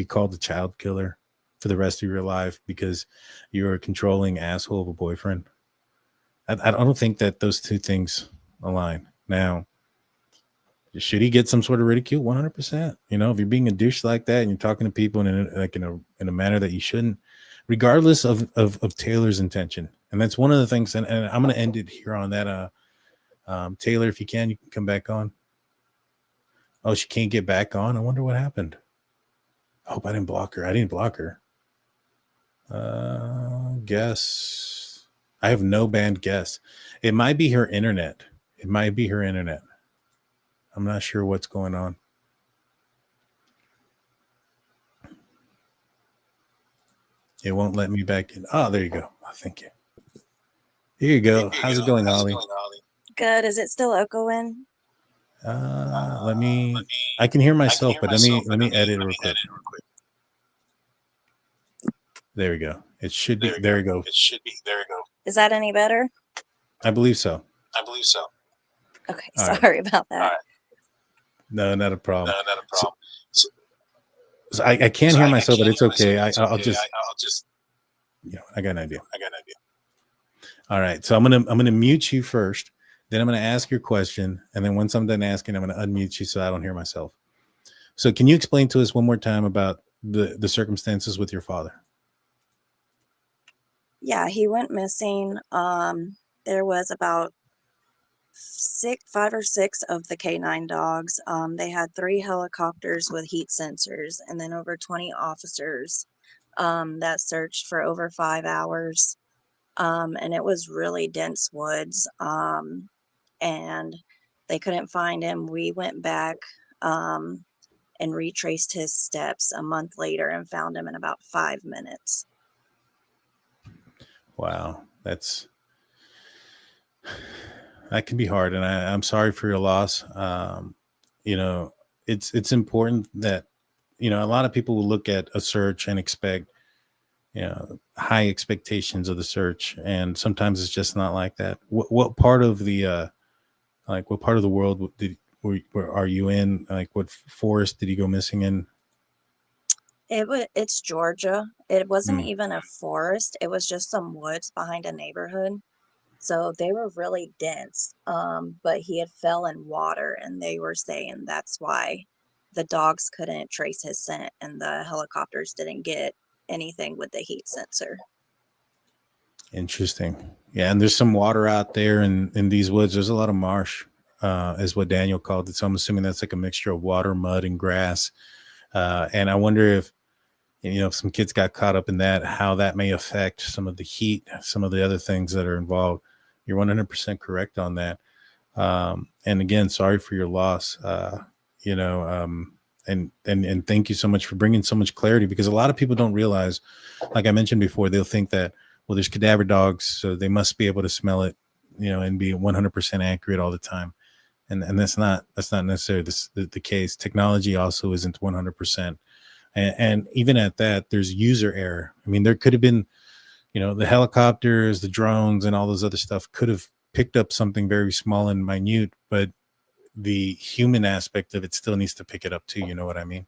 called a child killer for the rest of your life because you're a controlling asshole of a boyfriend? I don't think that those two things align. Now, should he get some sort of ridicule? 100%. If you're being a douche like that and you're talking to people in a manner that you shouldn't, regardless of Taylor's intention. And that's one of the things, and I'm going to end it here on that. Taylor, if you can come back on. Oh, she can't get back on. I wonder what happened. I hope I didn't block her. I didn't block her. Guess. I have no banned guess. It might be her internet. I'm not sure what's going on. It won't let me back in. Oh, there you go. Oh, thank you. Here you go. How's it going, Holly? Good. Is it still echoing? I can hear myself, but let me edit it real quick. There we go. It should be. There we go. Is that any better? I believe so. Okay. Sorry about that. All right. No, not a problem. So I can't hear myself, but it's okay. I'll just I got an idea. All right. So I'm gonna mute you first. Then I'm gonna ask your question, and then once I'm done asking, I'm gonna unmute you so I don't hear myself. So can you explain to us one more time about the circumstances with your father? Yeah, he went missing. There was about 5 or 6 of the K9 dogs. They had 3 helicopters with heat sensors, and then over 20 officers that searched for over 5 hours. And it was really dense woods, and they couldn't find him. We went back and retraced his steps a month later and found him in about 5 minutes. Wow, that can be hard, and I'm sorry for your loss. It's important that a lot of people will look at a search and expect high expectations of the search, and sometimes it's just not like that. What part of the what part of the world are you in? Like, what forest did he go missing in? It's Georgia. It wasn't even a forest. It was just some woods behind a neighborhood. So they were really dense. But he had fell in water, and they were saying that's why the dogs couldn't trace his scent and the helicopters didn't get anything with the heat sensor. Interesting. Yeah, and there's some water out there in these woods. There's a lot of marsh is what Daniel called it. So I'm assuming that's like a mixture of water, mud, and grass. And I wonder if, if some kids got caught up in that, how that may affect some of the heat, some of the other things that are involved. You're 100% correct on that. And again, sorry for your loss. And thank you so much for bringing so much clarity, because a lot of people don't realize, like I mentioned before, they'll think that, well, there's cadaver dogs, so they must be able to smell it, and be 100% accurate all the time. And that's not necessarily the case. Technology also isn't 100%. And even at that, there's user error. I mean, there could have been, the helicopters, the drones, and all those other stuff could have picked up something very small and minute, but the human aspect of it still needs to pick it up too. You know what I mean?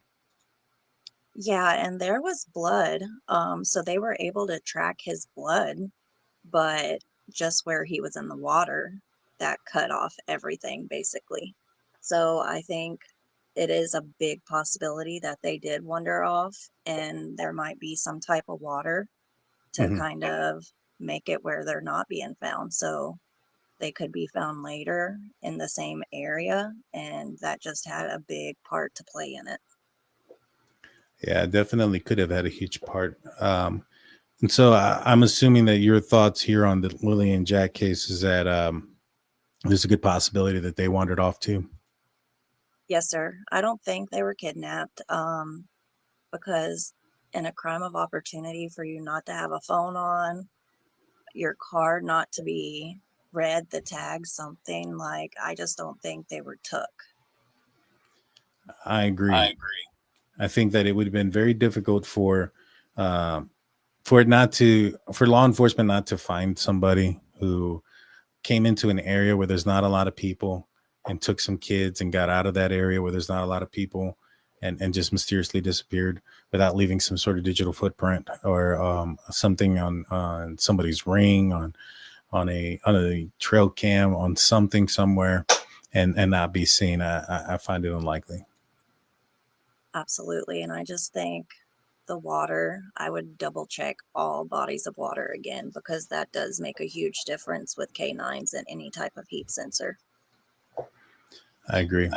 Yeah, and there was blood. So they were able to track his blood, but just where he was in the water, that cut off everything basically. So I think it is a big possibility that they did wander off, and there might be some type of water to kind of make it where they're not being found. So they could be found later in the same area, and that just had a big part to play in it. Yeah, definitely could have had a huge part. And so I'm assuming that your thoughts here on the Lilly and Jack case is that there's a good possibility that they wandered off too. Yes, sir. I don't think they were kidnapped, because in a crime of opportunity for you not to have a phone on, your car not to be read, the tag, something, like, I just don't think they were took. I agree. I think that it would have been very difficult for law enforcement not to find somebody who came into an area where there's not a lot of people and took some kids and got out of that area where there's not a lot of people and just mysteriously disappeared without leaving some sort of digital footprint or something on somebody's ring, on a trail cam, on something somewhere, and not be seen. I find it unlikely. Absolutely. And I just think the water, I would double check all bodies of water again, because that does make a huge difference with canines and any type of heat sensor. I agree.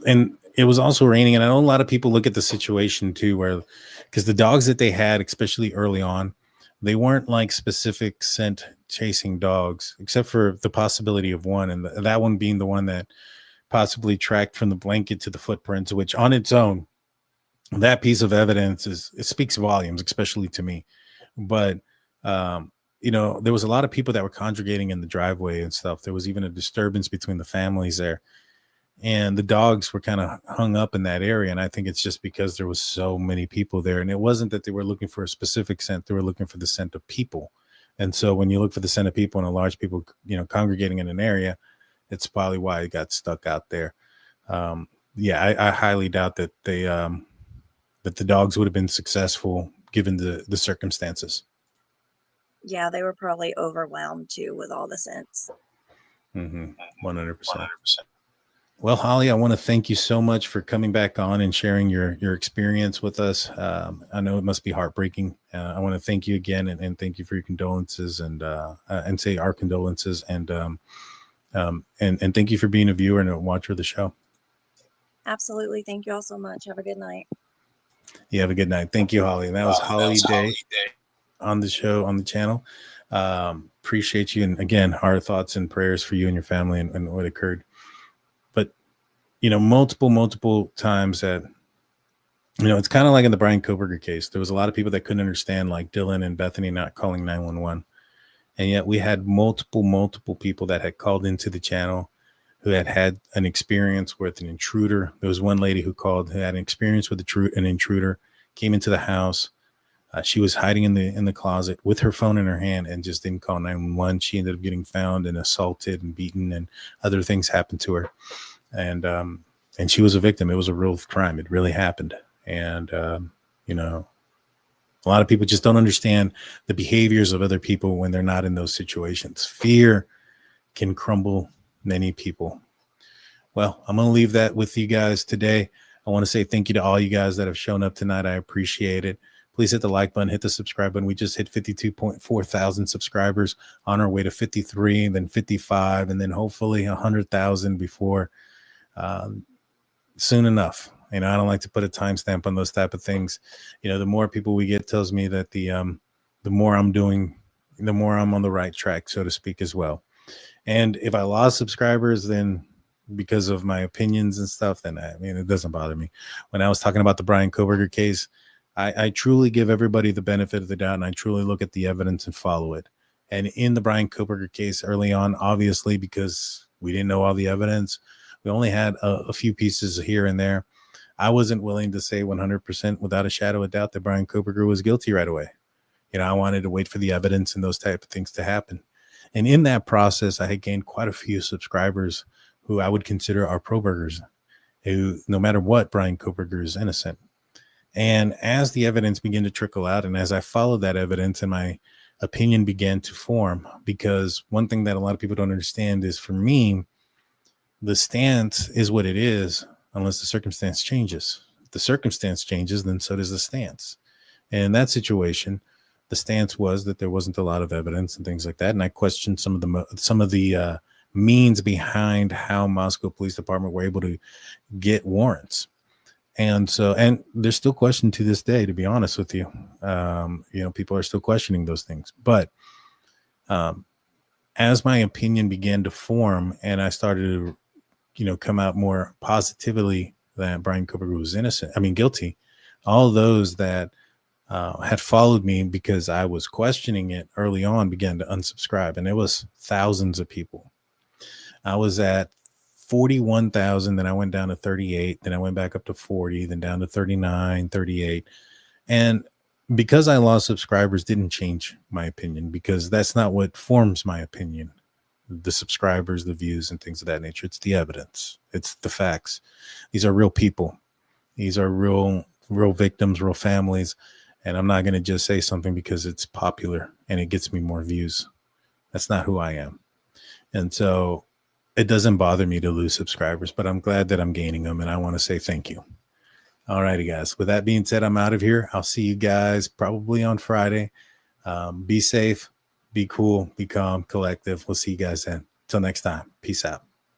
And it was also raining, and I know a lot of people look at the situation too, where, because the dogs that they had, especially early on, they weren't like specific scent chasing dogs, except for the possibility of one, and that one being the one that possibly tracked from the blanket to the footprints, which on its own, that piece of evidence it speaks volumes, especially to me. But there was a lot of people that were congregating in the driveway and stuff. There was even a disturbance between the families there, and the dogs were kind of hung up in that area. And I think it's just because there was so many people there, and it wasn't that they were looking for a specific scent; they were looking for the scent of people. And so when you look for the scent of people and a large people, congregating in an area, it's probably why it got stuck out there. I highly doubt that that the dogs would have been successful given the circumstances. Yeah, they were probably overwhelmed too with all the scents. 100%. Well, Holly, I want to thank you so much for coming back on and sharing your experience with us. I know it must be heartbreaking. I want to thank you again and thank you for your condolences and say our condolences and thank you for being a viewer and a watcher of the show. Absolutely. Thank you all so much. Have a good night. You have a good night. Thank you, Holly. And that was Holly Day on the show, on the channel. Appreciate you. And again, our thoughts and prayers for you and your family and what occurred. But, multiple times that, it's kind of like in the Brian Koberger case. There was a lot of people that couldn't understand, like Dylan and Bethany not calling 911. And yet we had multiple people that had called into the channel who had an experience with an intruder. There was one lady who called, who had an experience with an intruder, came into the house. She was hiding in the closet with her phone in her hand and just didn't call 911. She ended up getting found and assaulted and beaten, and other things happened to her. And she was a victim. It was a real crime. It really happened. And, a lot of people just don't understand the behaviors of other people when they're not in those situations. Fear can crumble many people. Well, I'm going to leave that with you guys today. I want to say thank you to all you guys that have shown up tonight. I appreciate it. please hit the like button, hit the subscribe button. We just hit 52.4 thousand subscribers, on our way to 53, then 55, and then hopefully 100,000 before soon enough. I don't like to put a timestamp on those type of things. The more people we get tells me that the more I'm doing, the more I'm on the right track, so to speak, as well. And if I lost subscribers, then because of my opinions and stuff, then it doesn't bother me. When I was talking about the Brian Koberger case, I truly give everybody the benefit of the doubt, and I truly look at the evidence and follow it. And in the Brian Koberger case early on, obviously, because we didn't know all the evidence, we only had a few pieces here and there. I wasn't willing to say 100% without a shadow of doubt that Brian Koberger was guilty right away. I wanted to wait for the evidence and those type of things to happen. And in that process, I had gained quite a few subscribers who I would consider our pro-burgers, who, no matter what, Brian Koberger is innocent. And as the evidence began to trickle out, and as I followed that evidence, and my opinion began to form, because one thing that a lot of people don't understand is, for me, the stance is what it is unless the circumstance changes. If the circumstance changes, then so does the stance. And in that situation, the stance was that there wasn't a lot of evidence and things like that. And I questioned some of the means behind how Moscow Police Department were able to get warrants. And they're still questioned to this day, to be honest with you. People are still questioning those things. But as my opinion began to form, and I started to, come out more positively that Brian Koberger was guilty, all those that had followed me because I was questioning it early on began to unsubscribe. And it was thousands of people. I was at 41,000, then I went down to 38, then I went back up to 40, then down to 39, 38. And because I lost subscribers didn't change my opinion, because that's not what forms my opinion. The subscribers, the views, and things of that nature. It's the evidence. It's the facts. These are real people. These are real victims, real families. And I'm not going to just say something because it's popular and it gets me more views. That's not who I am. And so it doesn't bother me to lose subscribers, but I'm glad that I'm gaining them, and I want to say thank you. All righty, guys. With that being said, I'm out of here. I'll see you guys probably on Friday. Be safe, be cool, be calm, collective. We'll see you guys then. Till next time. Peace out.